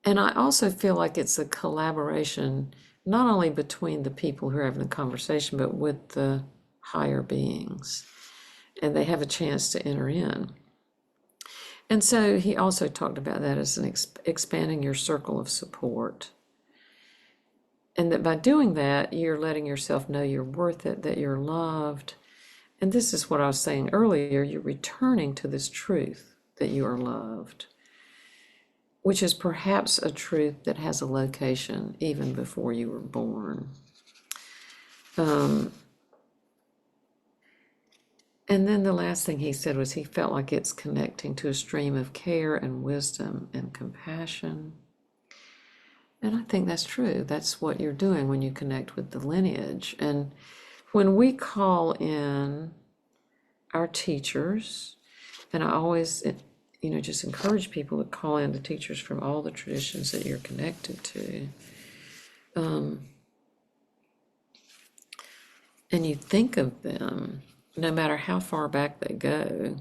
S1: And I also feel like it's a collaboration, not only between the people who are having the conversation, but with the higher beings. And they have a chance to enter in. And so he also talked about that as an expanding your circle of support. And that by doing that, you're letting yourself know you're worth it, that you're loved. And this is what I was saying earlier, you're returning to this truth that you are loved, which is perhaps a truth that has a location even before you were born. And then the last thing he said was he felt like it's connecting to a stream of care and wisdom and compassion. And I think that's true. That's what you're doing when you connect with the lineage. And when we call in our teachers, and I always, you know, just encourage people to call in the teachers from all the traditions that you're connected to. and you think of them, no matter how far back they go,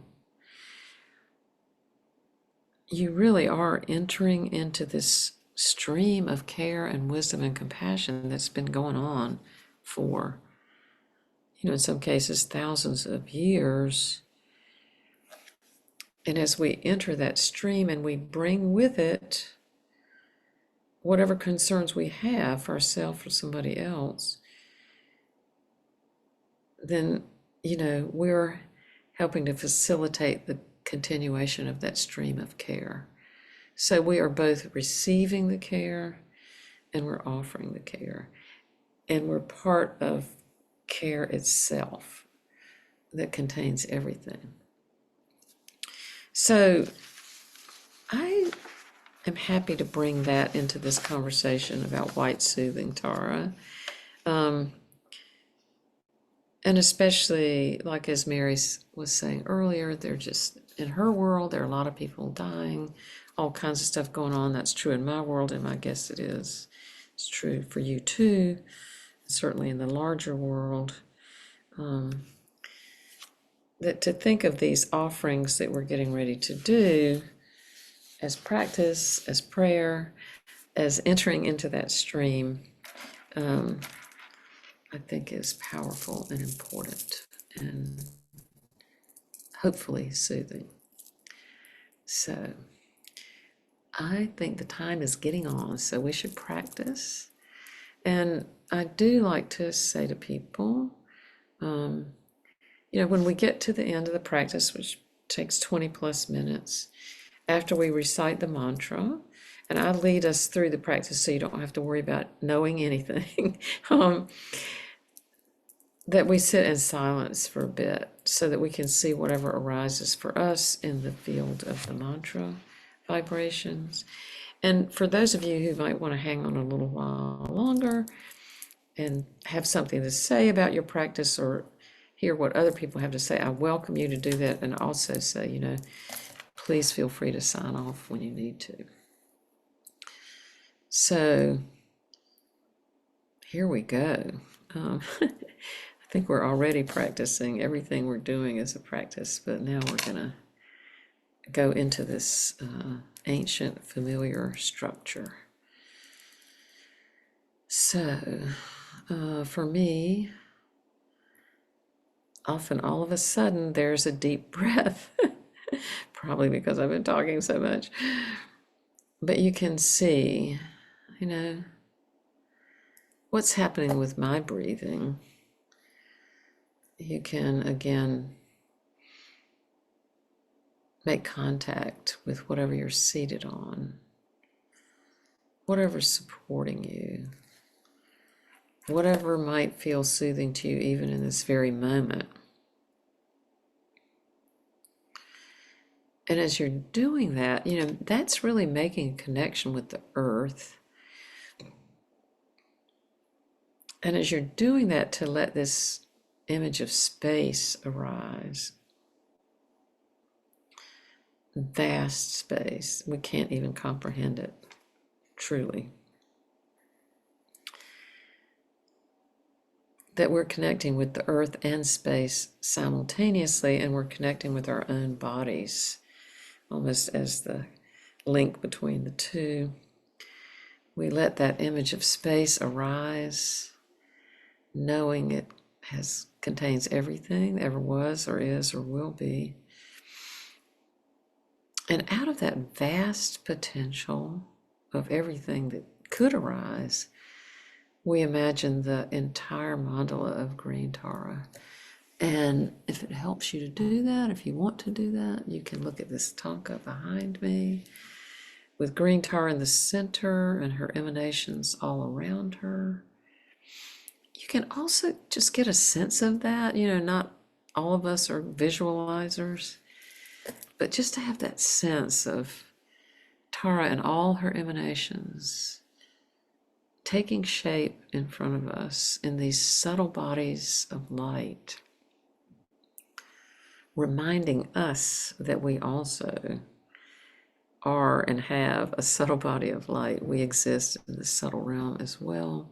S1: you really are entering into this stream of care and wisdom and compassion that's been going on for, in some cases, thousands of years. And as we enter that stream and we bring with it whatever concerns we have for ourselves or somebody else, then, we're helping to facilitate the continuation of that stream of care. So we are both receiving the care and we're offering the care. And we're part of care itself that contains everything. So I am happy to bring that into this conversation about white soothing, Tara. And especially, like as Mary was saying earlier, they're just, in her world, there are a lot of people dying, all kinds of stuff going on. That's true in my world, and I guess it is. It's true for you too, certainly in the larger world. That to think of these offerings that we're getting ready to do as practice, as prayer, as entering into that stream, I think is powerful and important and hopefully soothing. So I think the time is getting on, so we should practice. And I do like to say to people, when we get to the end of the practice, which takes 20 plus minutes, after we recite the mantra, and I lead us through the practice so you don't have to worry about knowing anything, that we sit in silence for a bit so that we can see whatever arises for us in the field of the mantra vibrations. And for those of you who might want to hang on a little while longer and have something to say about your practice or hear what other people have to say, I welcome you to do that, and also say, please feel free to sign off when you need to. So here we go. I think we're already practicing. Everything we're doing is a practice, but now we're going to go into this ancient familiar structure. So for me, often all of a sudden there's a deep breath, probably because I've been talking so much. But you can see, what's happening with my breathing. You can, again, make contact with whatever you're seated on, whatever's supporting you, whatever might feel soothing to you even in this very moment. And as you're doing that, that's really making a connection with the earth. And as you're doing that, to let this image of space arise, vast space, we can't even comprehend it truly. That we're connecting with the earth and space simultaneously, and we're connecting with our own bodies, almost as the link between the two. We let that image of space arise, knowing it contains everything that ever was or is or will be. And out of that vast potential of everything that could arise, we imagine the entire mandala of green Tara. And if it helps you to do that, if you want to do that, you can look at this tanka behind me with green Tara in the center and her emanations all around her. You can also just get a sense of that. Not all of us are visualizers, but just to have that sense of Tara and all her emanations taking shape in front of us in these subtle bodies of light, reminding us that we also are and have a subtle body of light. We exist in the subtle realm as well.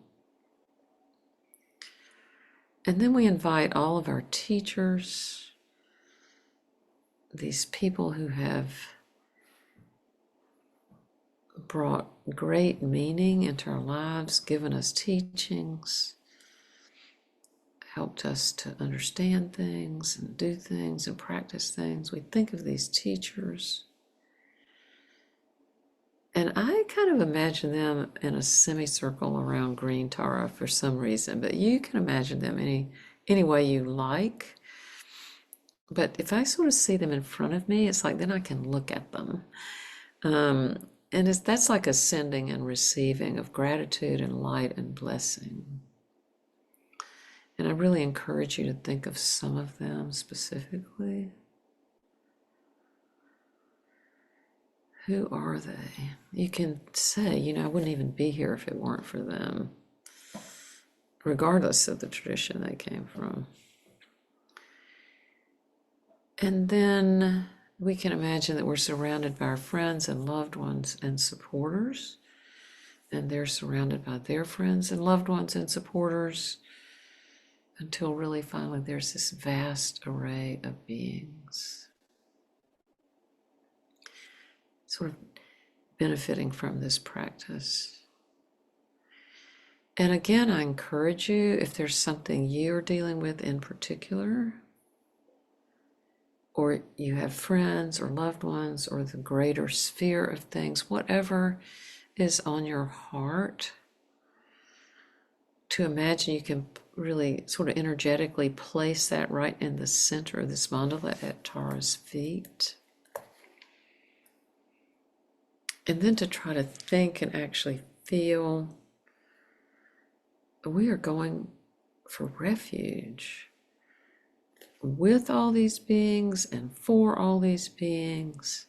S1: And then we invite all of our teachers, these people who have brought great meaning into our lives, given us teachings, helped us to understand things and do things and practice things. We think of these teachers. And I kind of imagine them in a semicircle around green Tara for some reason, but you can imagine them any way you like. But if I sort of see them in front of me, it's like then I can look at them. And that's like a sending and receiving of gratitude and light and blessing. And I really encourage you to think of some of them specifically. Who are they? You can say, I wouldn't even be here if it weren't for them, regardless of the tradition they came from. And then we can imagine that we're surrounded by our friends and loved ones and supporters, and they're surrounded by their friends and loved ones and supporters, until really finally there's this vast array of beings sort of benefiting from this practice. And again, I encourage you, if there's something you're dealing with in particular, or you have friends or loved ones or the greater sphere of things, whatever is on your heart, to imagine you can really sort of energetically place that right in the center of this mandala at Tara's feet. And then to try to think and actually feel we are going for refuge with all these beings and for all these beings.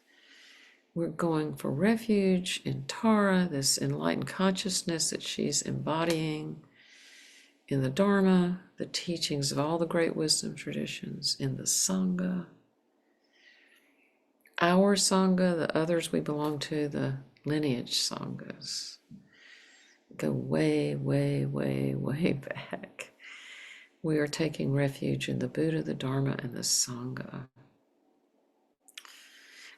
S1: We're going for refuge in Tara, this enlightened consciousness that she's embodying, in the Dharma, the teachings of all the great wisdom traditions, in the Sangha, our Sangha, the others we belong to, the lineage Sanghas, go way, way, way, way back. We are taking refuge in the Buddha, the Dharma, and the Sangha.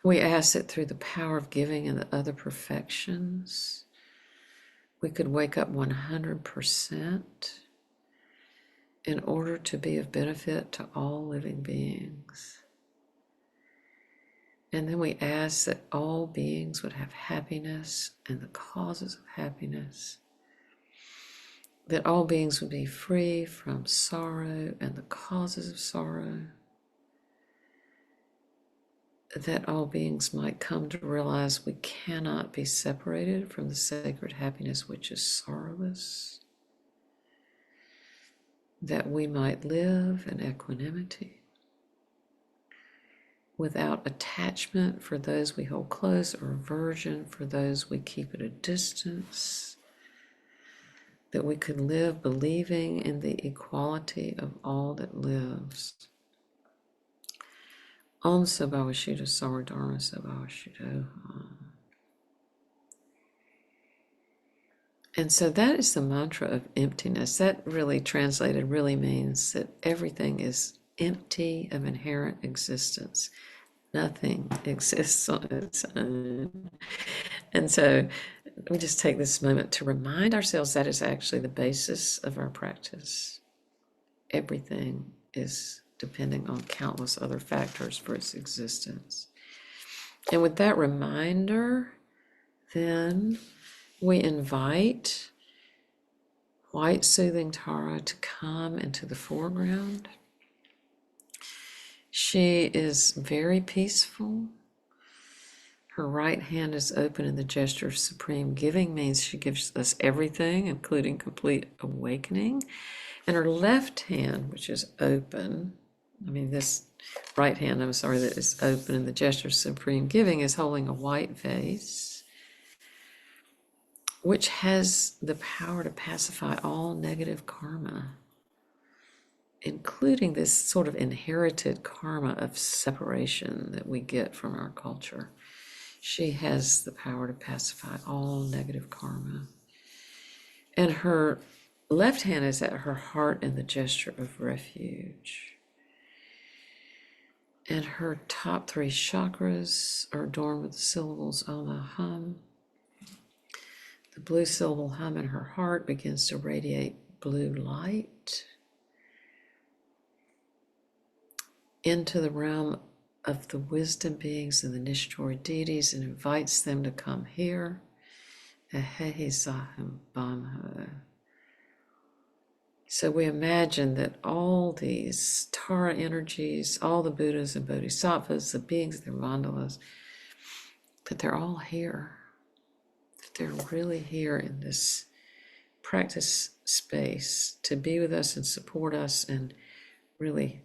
S1: We ask that through the power of giving and the other perfections, we could wake up 100% in order to be of benefit to all living beings. And then we ask that all beings would have happiness and the causes of happiness, that all beings would be free from sorrow and the causes of sorrow, that all beings might come to realize we cannot be separated from the sacred happiness which is sorrowless, that we might live in equanimity, without attachment for those we hold close or aversion for those we keep at a distance, that we could live believing in the equality of all that lives. Om Sabhavashuddha Sarvadharma Sabhavashuddha. And so that is the mantra of emptiness. That really translated really means that everything is empty of inherent existence. Nothing exists on its own. And so we just take this moment to remind ourselves that is actually the basis of our practice. Everything is depending on countless other factors for its existence. And with that reminder, then we invite white soothing Tara to come into the foreground. She is very peaceful. Her right hand is open in the gesture of supreme giving, means she gives us everything, including complete awakening. And her left hand, which is open, this right hand, that is open in the gesture of supreme giving, is holding a white vase, which has the power to pacify all negative karma, including this sort of inherited karma of separation that we get from our culture. She has the power to pacify all negative karma. And her left hand is at her heart in the gesture of refuge. And her top 3 chakras are adorned with the syllables Om Hum. The blue syllable hum in her heart begins to radiate blue light into the realm of the wisdom beings and the Nishtori deities and invites them to come here. So we imagine that all these Tara energies, all the Buddhas and Bodhisattvas, the beings, their mandalas, that they're all here. That they're really here in this practice space to be with us and support us and really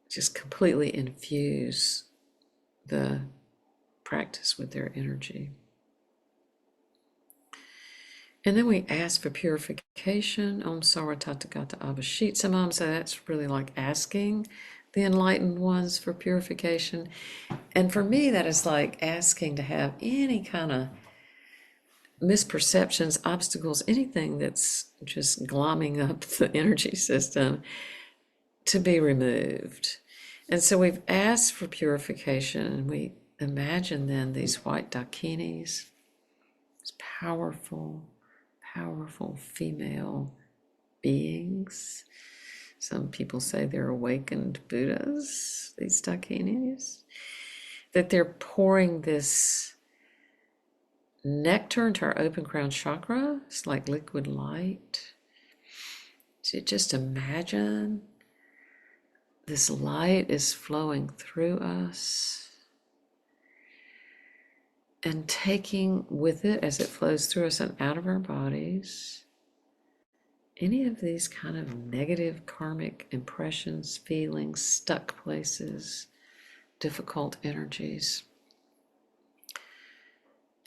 S1: just completely infuse the practice with their energy. And then we ask for purification. Om Sara Tathagata Abhishit. Some moms say that's really like asking the enlightened ones for purification. And for me, that is like asking to have any kind of misperceptions, obstacles, anything that's just glomming up the energy system to be removed. And so we've asked for purification, and we imagine then these white dakinis, these powerful female beings. Some people say they're awakened Buddhas, these dakinis, that they're pouring this nectar into our open crown chakra. It's like liquid light. So just imagine this light is flowing through us and taking with it, as it flows through us and out of our bodies, any of these kind of negative karmic impressions, feelings, stuck places, difficult energies.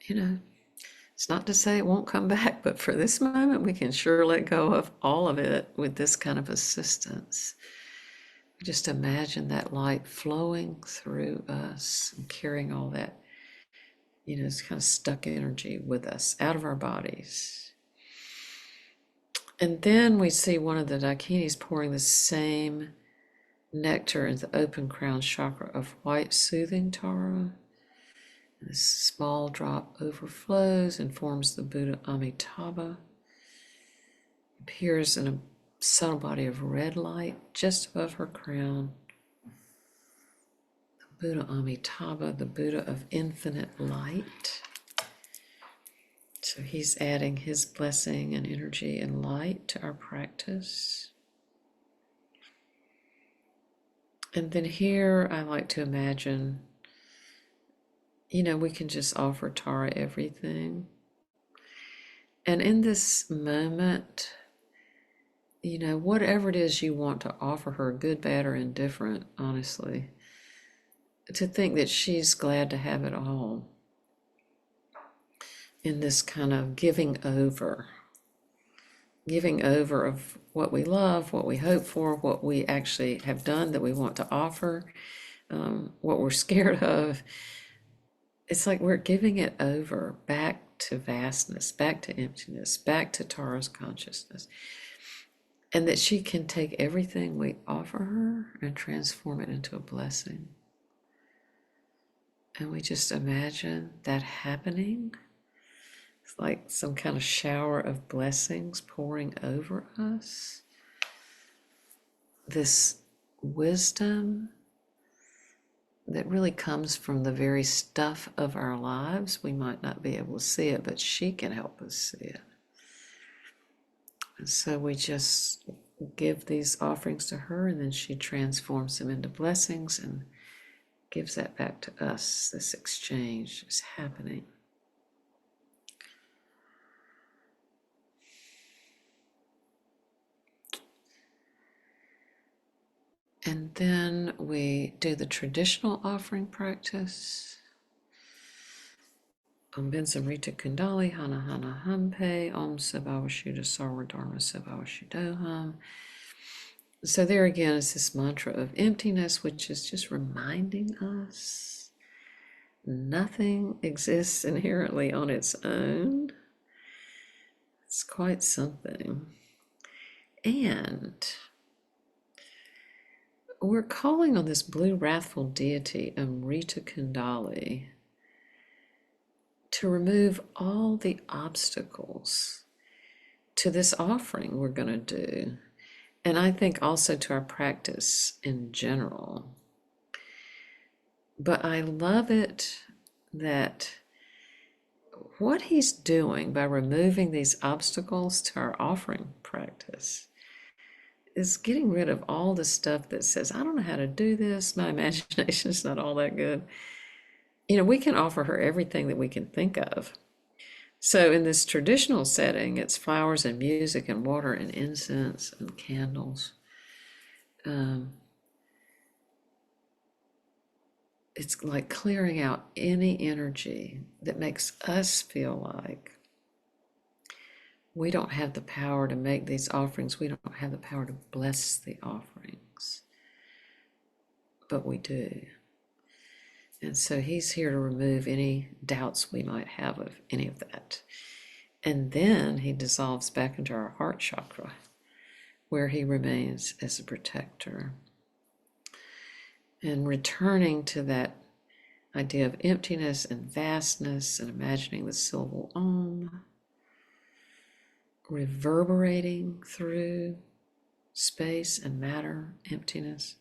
S1: You know, it's not to say it won't come back, but for this moment, we can sure let go of all of it with this kind of assistance. Just imagine that light flowing through us and carrying all that, you know, this kind of stuck energy with us out of our bodies. And then we see one of the dakinis pouring the same nectar into the open crown chakra of white soothing Tara. This small drop overflows and forms the Buddha Amitabha. Appears in a subtle body of red light just above her crown. The Buddha Amitabha, the Buddha of infinite light. So he's adding his blessing and energy and light to our practice. And then here I like to imagine, you know, we can just offer Tara everything. And in this moment, you know, whatever it is you want to offer her, good, bad, or indifferent, honestly, to think that she's glad to have it all in this kind of giving over of what we love, what we hope for, what we actually have done that we want to offer, what we're scared of. It's like we're giving it over back to vastness, back to emptiness, back to Tara's consciousness. And that she can take everything we offer her and transform it into a blessing. And we just imagine that happening. It's like some kind of shower of blessings pouring over us. This wisdom that really comes from the very stuff of our lives. We might not be able to see it, but she can help us see it. And so we just give these offerings to her, and then she transforms them into blessings and gives that back to us. This exchange is happening. And then we do the traditional offering practice. Om Bensamrita Kundali, Hana Hana Hampe, Om Sabawashuddha Sarva Dharma Sabawashuddhoham. So there again is this mantra of emptiness, which is just reminding us nothing exists inherently on its own. It's quite something. And we're calling on this blue wrathful deity, Amrita Kundali, to remove all the obstacles to this offering we're going to do. And I think also to our practice in general. But I love it that what he's doing by removing these obstacles to our offering practice is getting rid of all the stuff that says, I don't know how to do this. My imagination is not all that good. You know, we can offer her everything that we can think of. So in this traditional setting, it's flowers and music and water and incense and candles. It's like clearing out any energy that makes us feel like we don't have the power to make these offerings. We don't have the power to bless the offerings, but we do. And so he's here to remove any doubts we might have of any of that. And then he dissolves back into our heart chakra, where he remains as a protector. And returning to that idea of emptiness and vastness and imagining the syllable Om reverberating through space and matter, emptiness.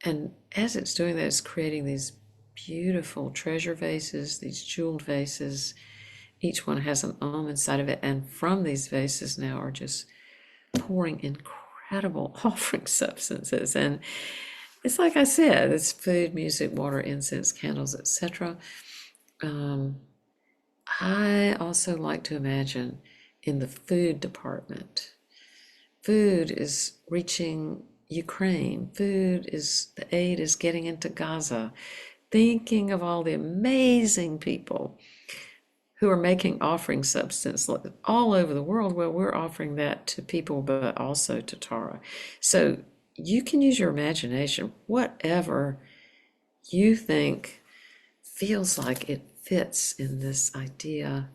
S1: And as it's doing that, it's creating these beautiful treasure vases, these jeweled vases. Each one has an Om inside of it. And from these vases now are just pouring incredible offering substances. And it's like I said, it's food, music, water, incense, candles, etc. I also like to imagine in the food department, food is reaching Ukraine, the aid is getting into Gaza, thinking of all the amazing people who are making offering substance all over the world. Well, we're offering that to people, but also to Tara. So you can use your imagination, whatever you think feels like it fits in this idea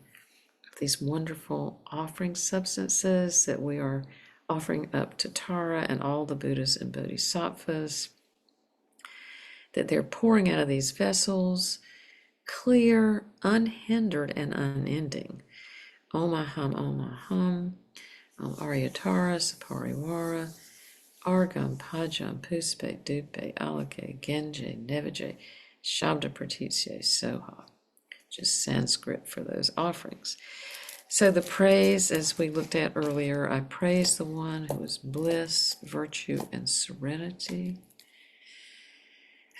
S1: of these wonderful offering substances that we are offering up to Tara and all the Buddhas and Bodhisattvas, that they're pouring out of these vessels, clear, unhindered, and unending. Om Aham, Om Aham, Om Aryatara, Sapariwara, Argam, Pajam, Puspe, Dupe, Alake, Genje, Nevaje, Shabda Pratitya, Soha. Just Sanskrit for those offerings. So the praise, as we looked at earlier, I praise the one who is bliss, virtue, and serenity,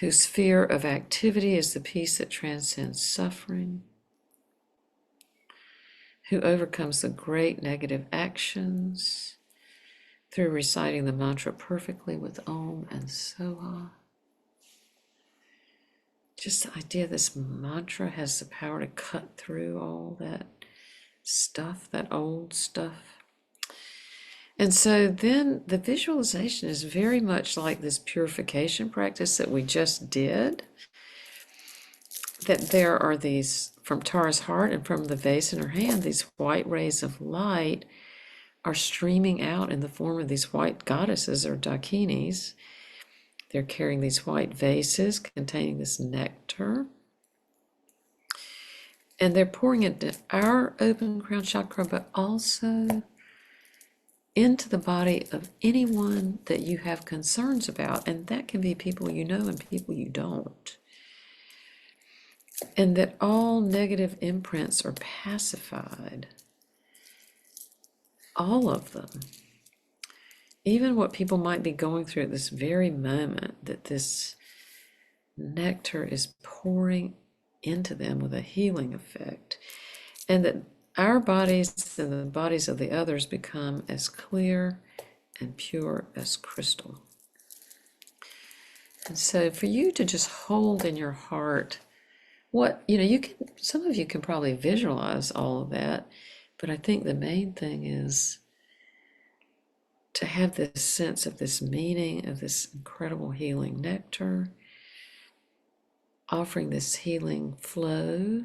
S1: whose sphere of activity is the peace that transcends suffering, who overcomes the great negative actions through reciting the mantra perfectly with Om and Soha. Just the idea this mantra has the power to cut through all that stuff, that old stuff. And so then the visualization is very much like this purification practice that we just did, that there are these, from Tara's heart and from the vase in her hand, these white rays of light are streaming out in the form of these white goddesses or dakinis. They're carrying these white vases containing this nectar. And they're pouring into our open crown chakra, but also into the body of anyone that you have concerns about. And that can be people you know and people you don't. And that all negative imprints are pacified. All of them. Even what people might be going through at this very moment, that this nectar is pouring into them with a healing effect, and that our bodies and the bodies of the others become as clear and pure as crystal. And so for you to just hold in your heart what, you can, some of you can probably visualize all of that, but I think the main thing is to have this sense of this meaning of this incredible healing nectar, offering this healing flow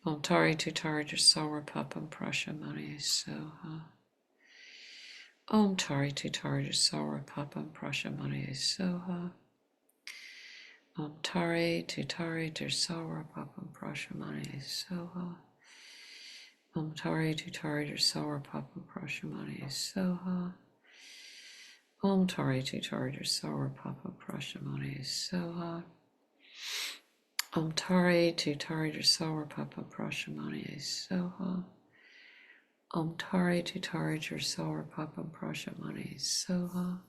S1: Om Tari Tutari Sawa Papam Prasha Mani Soha. Om Tari Tutari Sawa Papam Prasha Mani Soha. Om Tari Tutari Sawa Papam Prasha Mani Soha. Om Tari Tutari Sawa Papam Prasha Mani Soha. Om Tari Tutari Sawa Papam Prasha Mani Soha. Om Tari Tutari Sawa Papam Prasha Mani Soha. Om Tari Tutari Sawa Papam Prasha Mani Soha.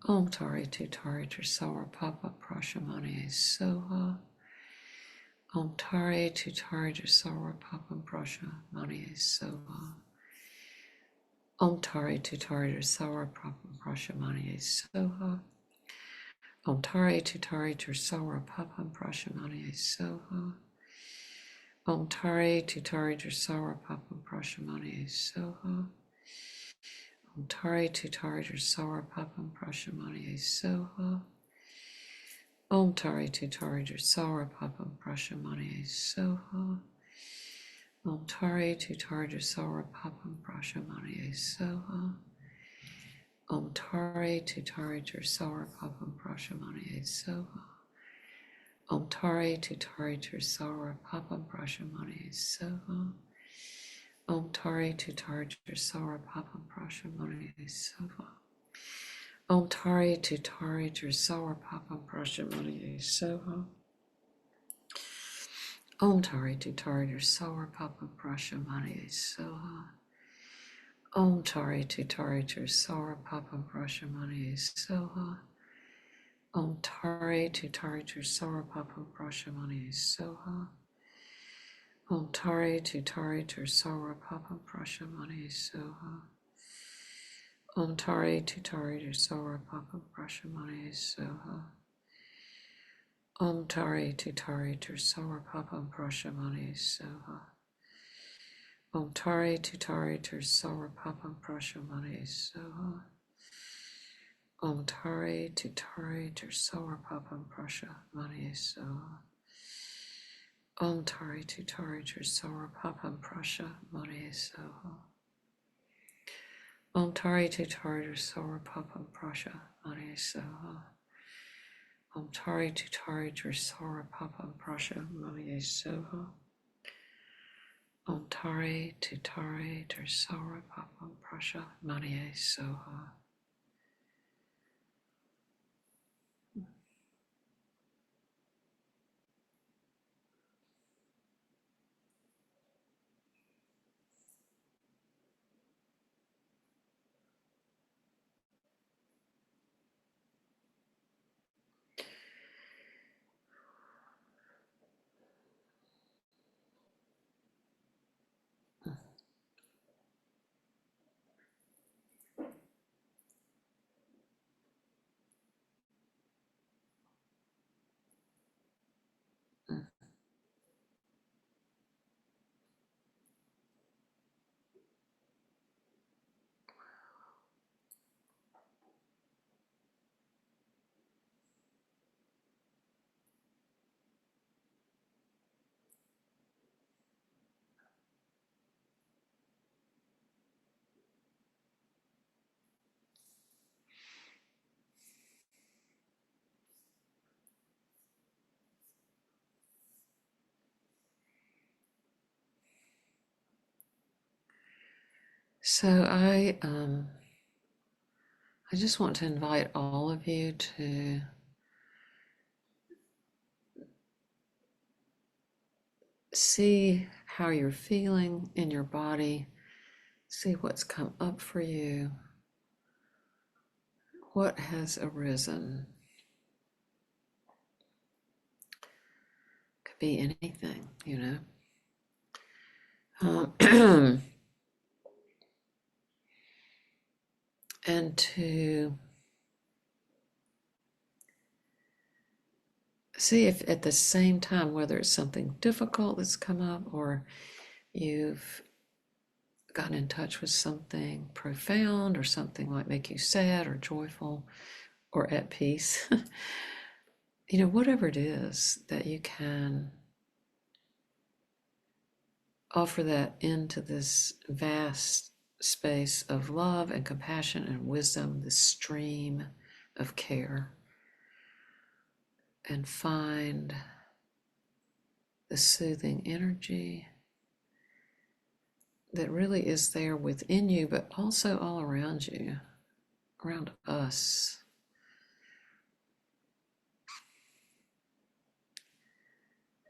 S1: Om Tari Tutari Sawa Papa Prasha Mani Soha. Om Tari Tutari Sawa Papam Prasha Mani Soha. Om Tari Tutari Sawa Papam Prasha Mani Soha. Om Tari Tutari Sawa Papam Prasha Mani Soha. Om Tari Tutari Sawa Papam Prasha Mani Soha. Om Tari Tutari Sawa Papam Prasha Mani Soha. Om Tari Tutari Sawa Papam Prasha Mani Soha. Om Tari Tutari Sawa Papam Prasha Mani Soha. Om Tari Tutari Sawa Papam Prasha Mani Soha. Om Tari Tutari Sawa Papam Prasha Mani Soha. Om Tari Tutari Sawa Papam Prasha Mani Soha. Om Tari Tutari Sawa Papam Prasha Mani Soha. Om Tari Tutari Sawa Papam Prasha Mani Soha. Om Tari Tutari Sawa Papam Prasha Mani Soha. Om Tari Tutari Sawa Papam Prasha Mani Soha. Om Tari Tutari Sawa Papam Prasha Mani Soha. Om Tari Tutari Sawa Papam Prasha Mani Soha. Om Tari Tutari Sawa Papam Prasha Mani Soha. Om Tari Tutari Sawa Papam Prasha Mani Soha. Om Tari Tutari Sawa Papam Prasha Mani Soha. Om Tari Tutari Sawa Papam Prasha Mani Soha. Om Tari Tutari Sawa Papam Prasha Mani Soha. Om Tari Tutari Sawa Papam Prasha Mani Soha. Om Tari Tutari Sawa Papam Prasha Mani Soha. So I just want to invite all of you to see how you're feeling in your body, see what's come up for you, what has arisen. Could be anything, you know. And to see if at the same time, whether it's something difficult that's come up or you've gotten in touch with something profound or something might make you sad or joyful or at peace, you know, whatever it is that you can offer that into this vast space of love and compassion and wisdom, this stream of care, and find the soothing energy that really is there within you, but also all around you, around us.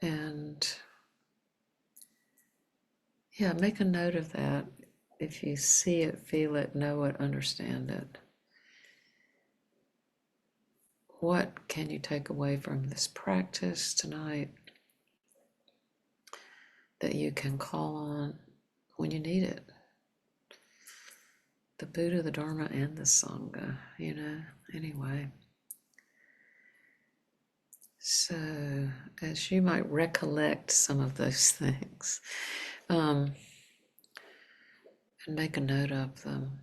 S1: And yeah, make a note of that. If you see it, feel it, know it, understand it. What can you take away from this practice tonight that you can call on when you need it? The Buddha, the Dharma, and the Sangha, anyway. So, as you might recollect some of those things, and make a note of them.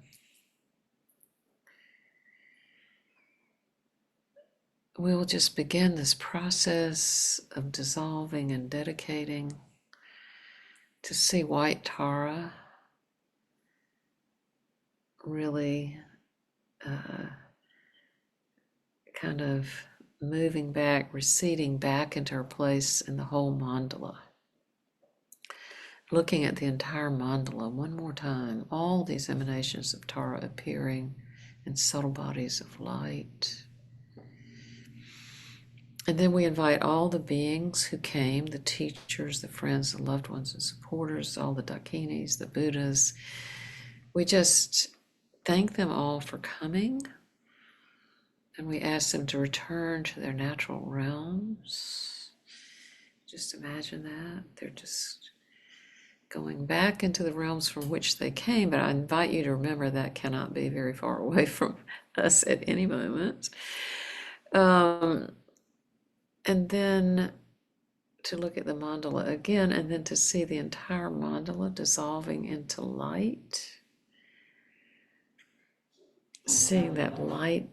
S1: We will just begin this process of dissolving and dedicating to see white Tara really kind of moving back, receding back into her place in the whole mandala. Looking at the entire mandala one more time, all these emanations of Tara appearing in subtle bodies of light. And then we invite all the beings who came, the teachers, the friends, the loved ones and supporters, all the Dakinis, the Buddhas. We just thank them all for coming. And we ask them to return to their natural realms. Just imagine that. They're just going back into the realms from which they came. But I invite you to remember that cannot be very far away from us at any moment. And then to look at the mandala again, and then to see the entire mandala dissolving into light. Seeing that light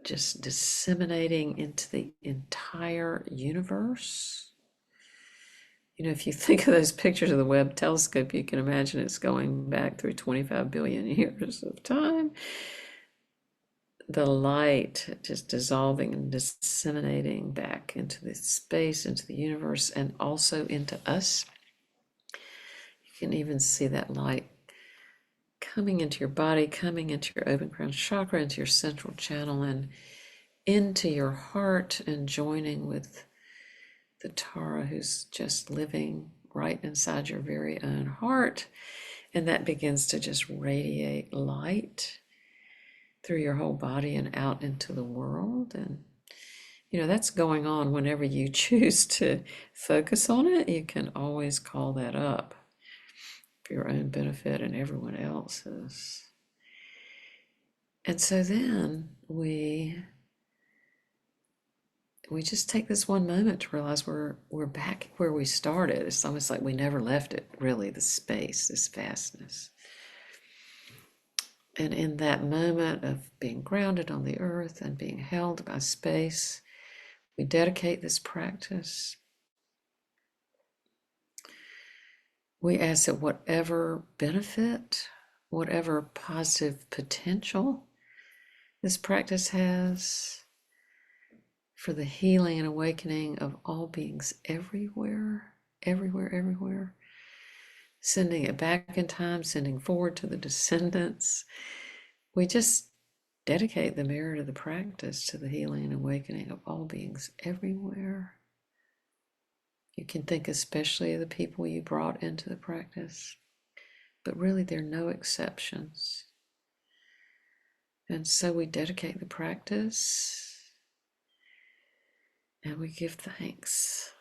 S1: just disseminating into the entire universe. If you think of those pictures of the Webb telescope, you can imagine it's going back through 25 billion years of time. The light just dissolving and disseminating back into this space, into the universe, and also into us. You can even see that light coming into your body, coming into your open crown chakra, into your central channel, and into your heart, and joining with the Tara who's just living right inside your very own heart. And that begins to just radiate light through your whole body and out into the world. And that's going on whenever you choose to focus on it. You can always call that up for your own benefit and everyone else's. And so then we just take this one moment to realize we're back where we started. It's almost like we never left it, really, the space, this vastness. And in that moment of being grounded on the earth and being held by space, we dedicate this practice. We ask that whatever benefit, whatever positive potential this practice has for the healing and awakening of all beings everywhere, everywhere, sending it back in time, sending forward to the descendants. We just dedicate the merit of the practice to the healing and awakening of all beings everywhere. You can think especially of the people you brought into the practice, but really there are no exceptions. And so we dedicate the practice and we give thanks.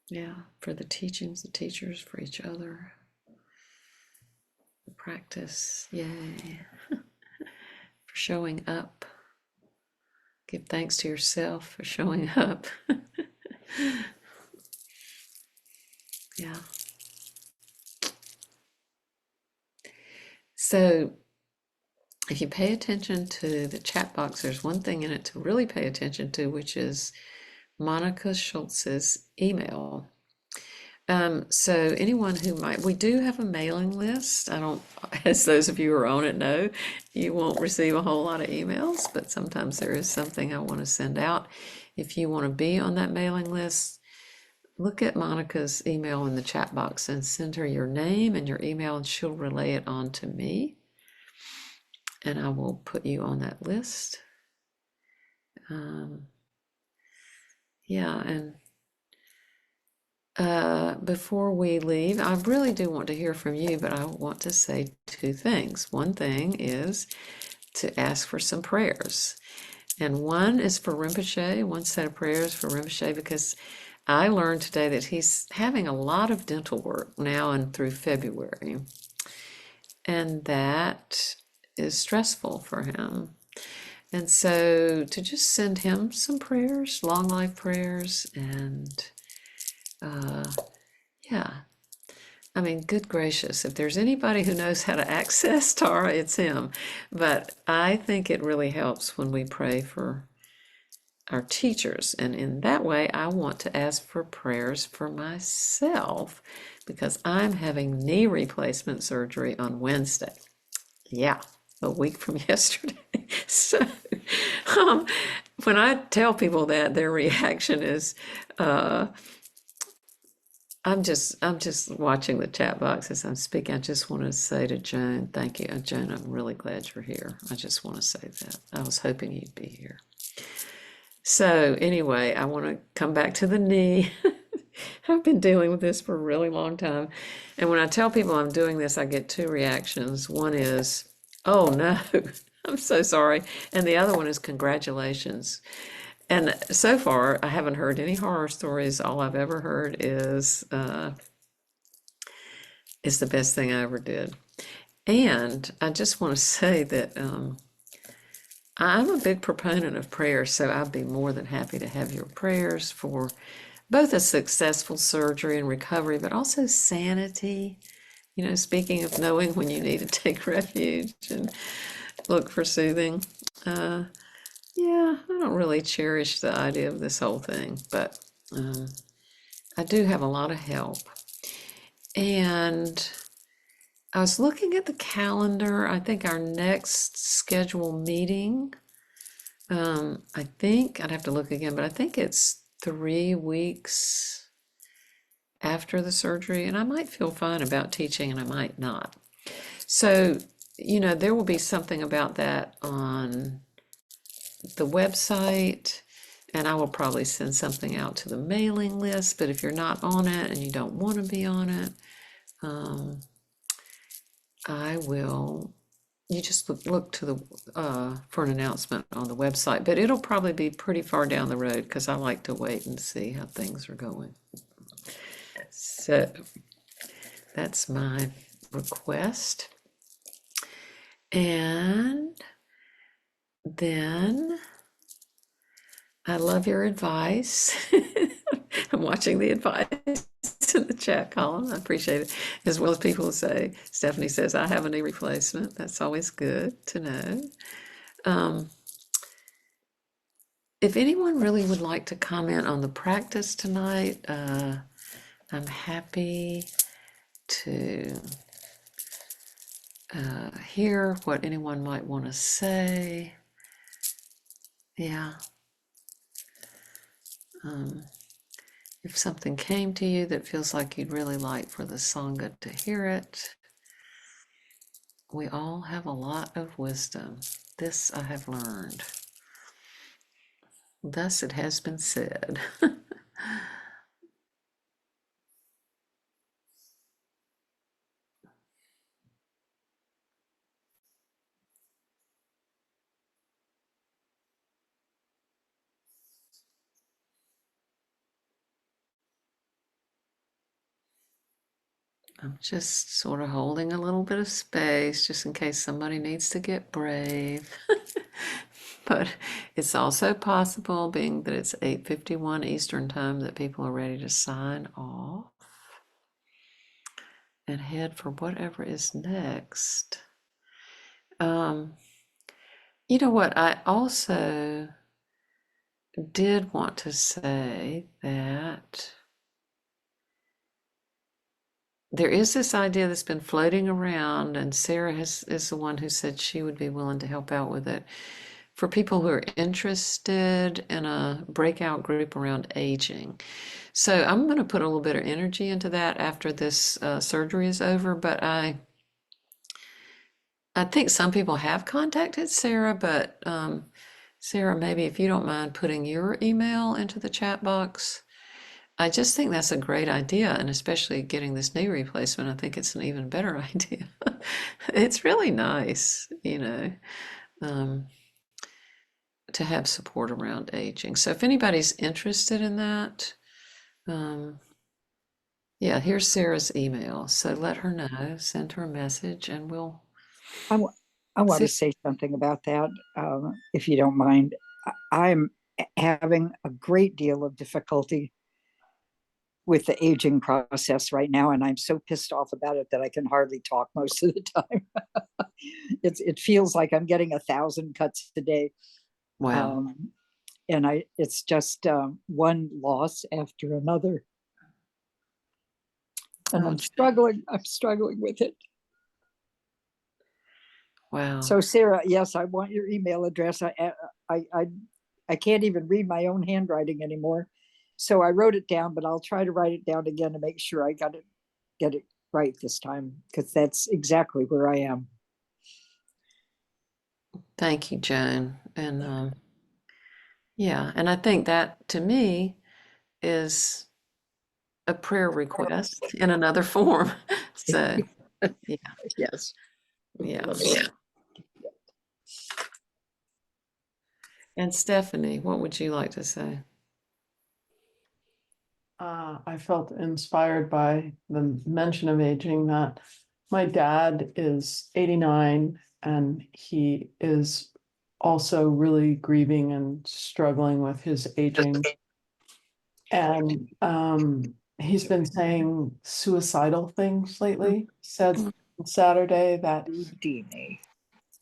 S1: Yeah, for the teachings, the teachers, for each other. The practice, yay. For showing up. Give thanks to yourself for showing up. Yeah. So if you pay attention to the chat box, there's one thing in it to really pay attention to, which is Monica Schultz's email. So anyone who might, we do have a mailing list. I don't, as those of you who are on it know, you won't receive a whole lot of emails, but sometimes there is something I want to send out. If you want to be on that mailing list, look at Monica's email in the chat box and send her your name and your email, and she'll relay it on to me. And I will put you on that list. Yeah, and before we leave, I really do want to hear from you, but I want to say two things. One thing is to ask for some prayers. And one is for Rinpoche, one set of prayers for Rinpoche, because I learned today that he's having a lot of dental work now and through February. And that is stressful for him. And so to just send him some prayers, long life prayers, and yeah. I mean, good gracious, if there's anybody who knows how to access Tara, it's him. But I think it really helps when we pray for our teachers. And in that way, I want to ask for prayers for myself because I'm having knee replacement surgery on Wednesday. Yeah, a week from yesterday. So when I tell people that, their reaction is, I'm just watching the chat box as I'm speaking. I just want to say to Joan, thank you. Joan, I'm really glad you're here. I just want to say that. I was hoping you'd be here. So anyway, I want to come back to the knee. I've been dealing with this for a really long time. And when I tell people I'm doing this, I get two reactions. One is, oh no, I'm so sorry. And the other one is congratulations. And so far, I haven't heard any horror stories. All I've ever heard is the best thing I ever did. And I just want to say that I'm a big proponent of prayer, so I'd be more than happy to have your prayers for both a successful surgery and recovery, but also sanity. You know, speaking of knowing when you need to take refuge and look for soothing. Yeah, I don't really cherish the idea of this whole thing, but I do have a lot of help. And I was looking at the calendar. I think our next scheduled meeting, I think, I'd have to look again, but I think it's 3 weeks after the surgery, and I might feel fine about teaching and I might not. So, you know, there will be something about that on the website, and I will probably send something out to the mailing list, but if you're not on it and you don't want to be on it, I will, you just look to the for an announcement on the website, but it'll probably be pretty far down the road because I like to wait and see how things are going. So that's my request. And then I love your advice. I'm watching the advice in the chat column. I appreciate it. As well as people who say, Stephanie says, I have a knee replacement. That's always good to know. If anyone really would like to comment on the practice tonight, I'm happy to hear what anyone might want to say. Yeah. If something came to you that feels like you'd really like for the Sangha to hear it, we all have a lot of wisdom. This I have learned. Thus it has been said. I'm just sort of holding a little bit of space just in case somebody needs to get brave. But it's also possible, being that it's 8:51 Eastern time, that people are ready to sign off and head for whatever is next. You know what? I also did want to say that there is this idea that's been floating around, and Sarah is the one who said she would be willing to help out with it, for people who are interested in a breakout group around aging. So I'm going to put a little bit of energy into that after this surgery is over, but I think some people have contacted Sarah, but Sarah, maybe if you don't mind putting your email into the chat box. I just think that's a great idea, and especially getting this knee replacement, I think it's an even better idea. It's really nice, to have support around aging. So if anybody's interested in that, yeah, here's Sarah's email. So let her know, send her a message, and we'll.
S7: I want to say something about that, if you don't mind. I'm having a great deal of difficulty with the aging process right now, and I'm so pissed off about it that I can hardly talk most of the time. It feels like I'm getting 1,000 cuts a day.
S1: Wow.
S7: And it's just one loss after another. And I'm struggling with it.
S1: Wow.
S7: So Sarah, yes, I want your email address. I can't even read my own handwriting anymore. So I wrote it down, but I'll try to write it down again to make sure I get it right this time, because that's exactly where I am.
S1: Thank you, Joan. And yeah, and I think that to me is a prayer request in another form. So yeah.
S7: Yes.
S1: Yeah. And Stephanie, what would you like to say?
S8: I felt inspired by the mention of aging, that my dad is 89 and he is also really grieving and struggling with his aging. And he's been saying suicidal things lately. Said on Saturday that he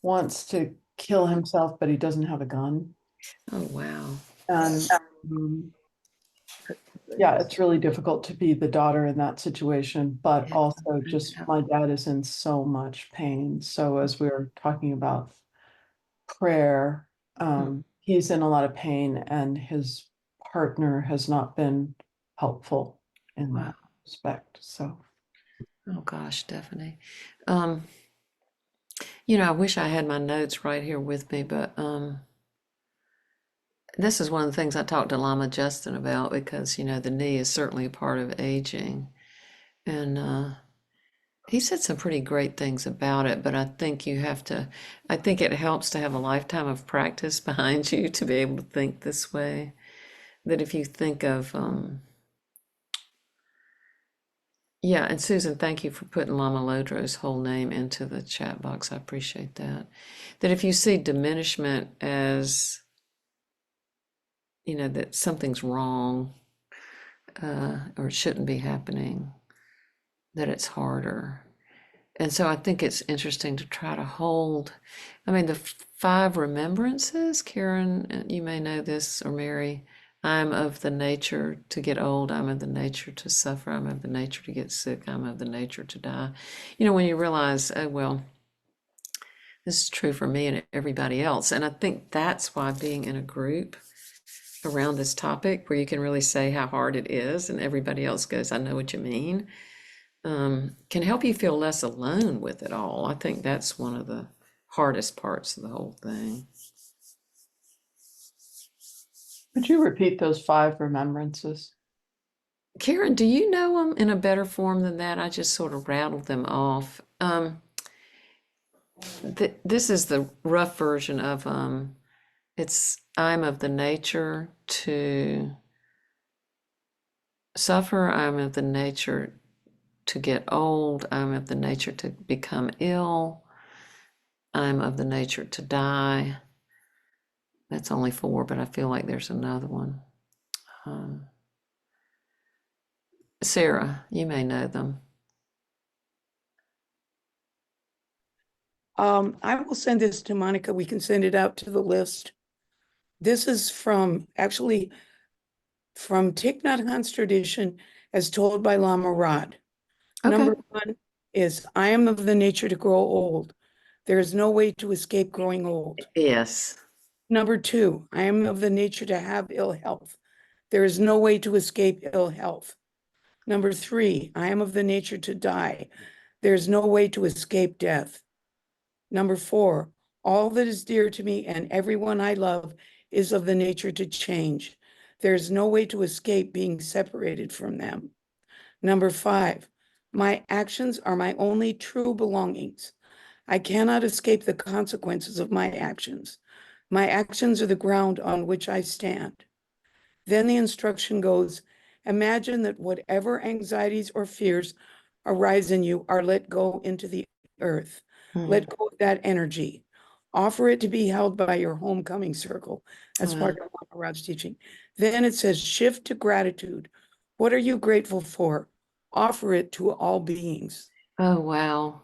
S8: wants to kill himself, but he doesn't have a gun.
S1: Oh, wow.
S8: And yeah, it's really difficult to be the daughter in that situation, but also just my dad is in so much pain. So as we were talking about prayer, he's in a lot of pain, and his partner has not been helpful in that respect. So,
S1: oh gosh, Stephanie. I wish I had my notes right here with me, but this is one of the things I talked to Lama Justin about, because the knee is certainly a part of aging, and he said some pretty great things about it. But I think it helps to have a lifetime of practice behind you to be able to think this way. That if you think of yeah, and Susan, thank you for putting Lama Lodrö's whole name into the chat box. I appreciate that. That if you see diminishment as that something's wrong, or it shouldn't be happening, that it's harder. And so I think it's interesting to try to hold, the 5 remembrances, Karen, you may know this, or Mary. I'm of the nature to get old. I'm of the nature to suffer. I'm of the nature to get sick. I'm of the nature to die. When you realize, oh, well, this is true for me and everybody else. And I think that's why being in a group around this topic, where you can really say how hard it is, and everybody else goes, I know what you mean, can help you feel less alone with it all. I think that's one of the hardest parts of the whole thing.
S8: could you repeat those 5 remembrances?
S1: Karen, do you know them in a better form than that? I just sort of rattled them off. This is the rough version of it's I'm of the nature to suffer. I'm of the nature to get old. I'm of the nature to become ill. I'm of the nature to die. That's only 4, but I feel like there's another one. Sarah, you may know them.
S4: I will send this to Monica. We can send it out to the list. This is from Thich Nhat Hanh's tradition as told by Lama Rod. Number
S1: Okay.
S4: 1 is I am of the nature to grow old. There is no way to escape growing old.
S1: Yes.
S4: Number 2, I am of the nature to have ill health. There is no way to escape ill health. Number 3, I am of the nature to die. There is no way to escape death. Number 4, all that is dear to me and everyone I love is of the nature to change. There is no way to escape being separated from them. Number 5, my actions are my only true belongings. I cannot escape the consequences of my actions. My actions are the ground on which I stand. Then the instruction goes, imagine that whatever anxieties or fears arise in you are let go into the earth. Let go of that energy. Offer it to be held by your homecoming circle. That's part of Maharaj's teaching. Then it says, shift to gratitude. What are you grateful for? Offer it to all beings.
S1: Oh, wow.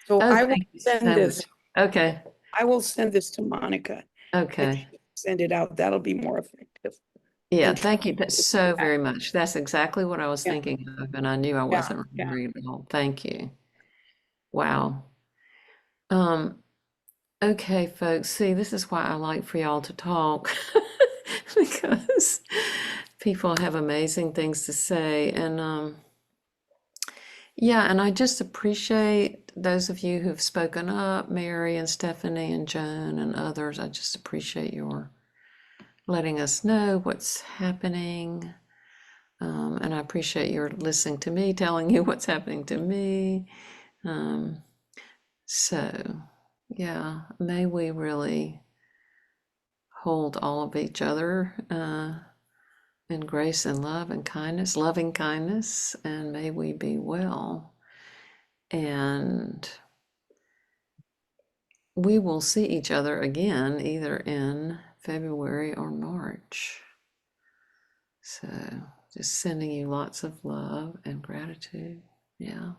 S4: So
S1: Oh,
S4: I will
S1: thank you
S4: send
S1: so
S4: this.
S1: much. Okay.
S4: I will send this to Monica.
S1: Okay.
S4: Send it out. That'll be more effective.
S1: Yeah,
S4: And
S1: thank you so very much. That's exactly what I was
S4: Yeah.
S1: thinking of, and I knew I wasn't
S4: Yeah.
S1: remembering it all. Thank you. Wow. Um, okay, folks. See, this is why I like for y'all to talk because people have amazing things to say. And yeah, and I just appreciate those of you who've spoken up, Mary and Stephanie and Joan and others. I just appreciate your letting us know what's happening. And I appreciate your listening to me, telling you what's happening to me. So, yeah, may we really hold all of each other in grace and love and kindness, loving kindness, and may we be well. And we will see each other again either in February or March. So, just sending you lots of love and gratitude. Yeah.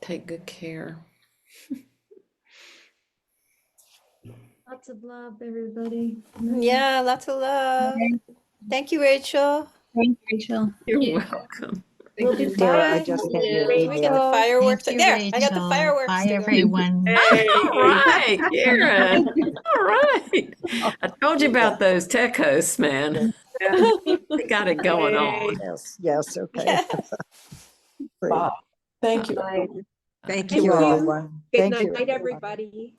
S1: Take good care.
S9: Lots of love, everybody.
S2: Yeah, lots of love. Thank you, Rachel.
S9: Thank you, Rachel.
S1: You're
S3: Yeah.
S1: welcome.
S2: We'll be
S7: Tara, I
S2: back.
S7: just sent you an
S2: Wait, we get the
S7: email.
S2: fireworks.
S9: Thank you,
S2: There, I got the
S9: Rachel.
S2: fireworks
S9: Bye,
S2: to go.
S9: everyone.
S1: All right, Karen. All right. I told you about those tech hosts, man. They got it going on.
S7: Yes, okay.
S2: Yeah.
S7: Great.
S8: Bye. Thank you.
S10: Bye.
S7: Thank
S10: Thank
S7: you,
S10: you.
S7: everyone.
S10: Good
S7: Thank you.
S10: night, everybody.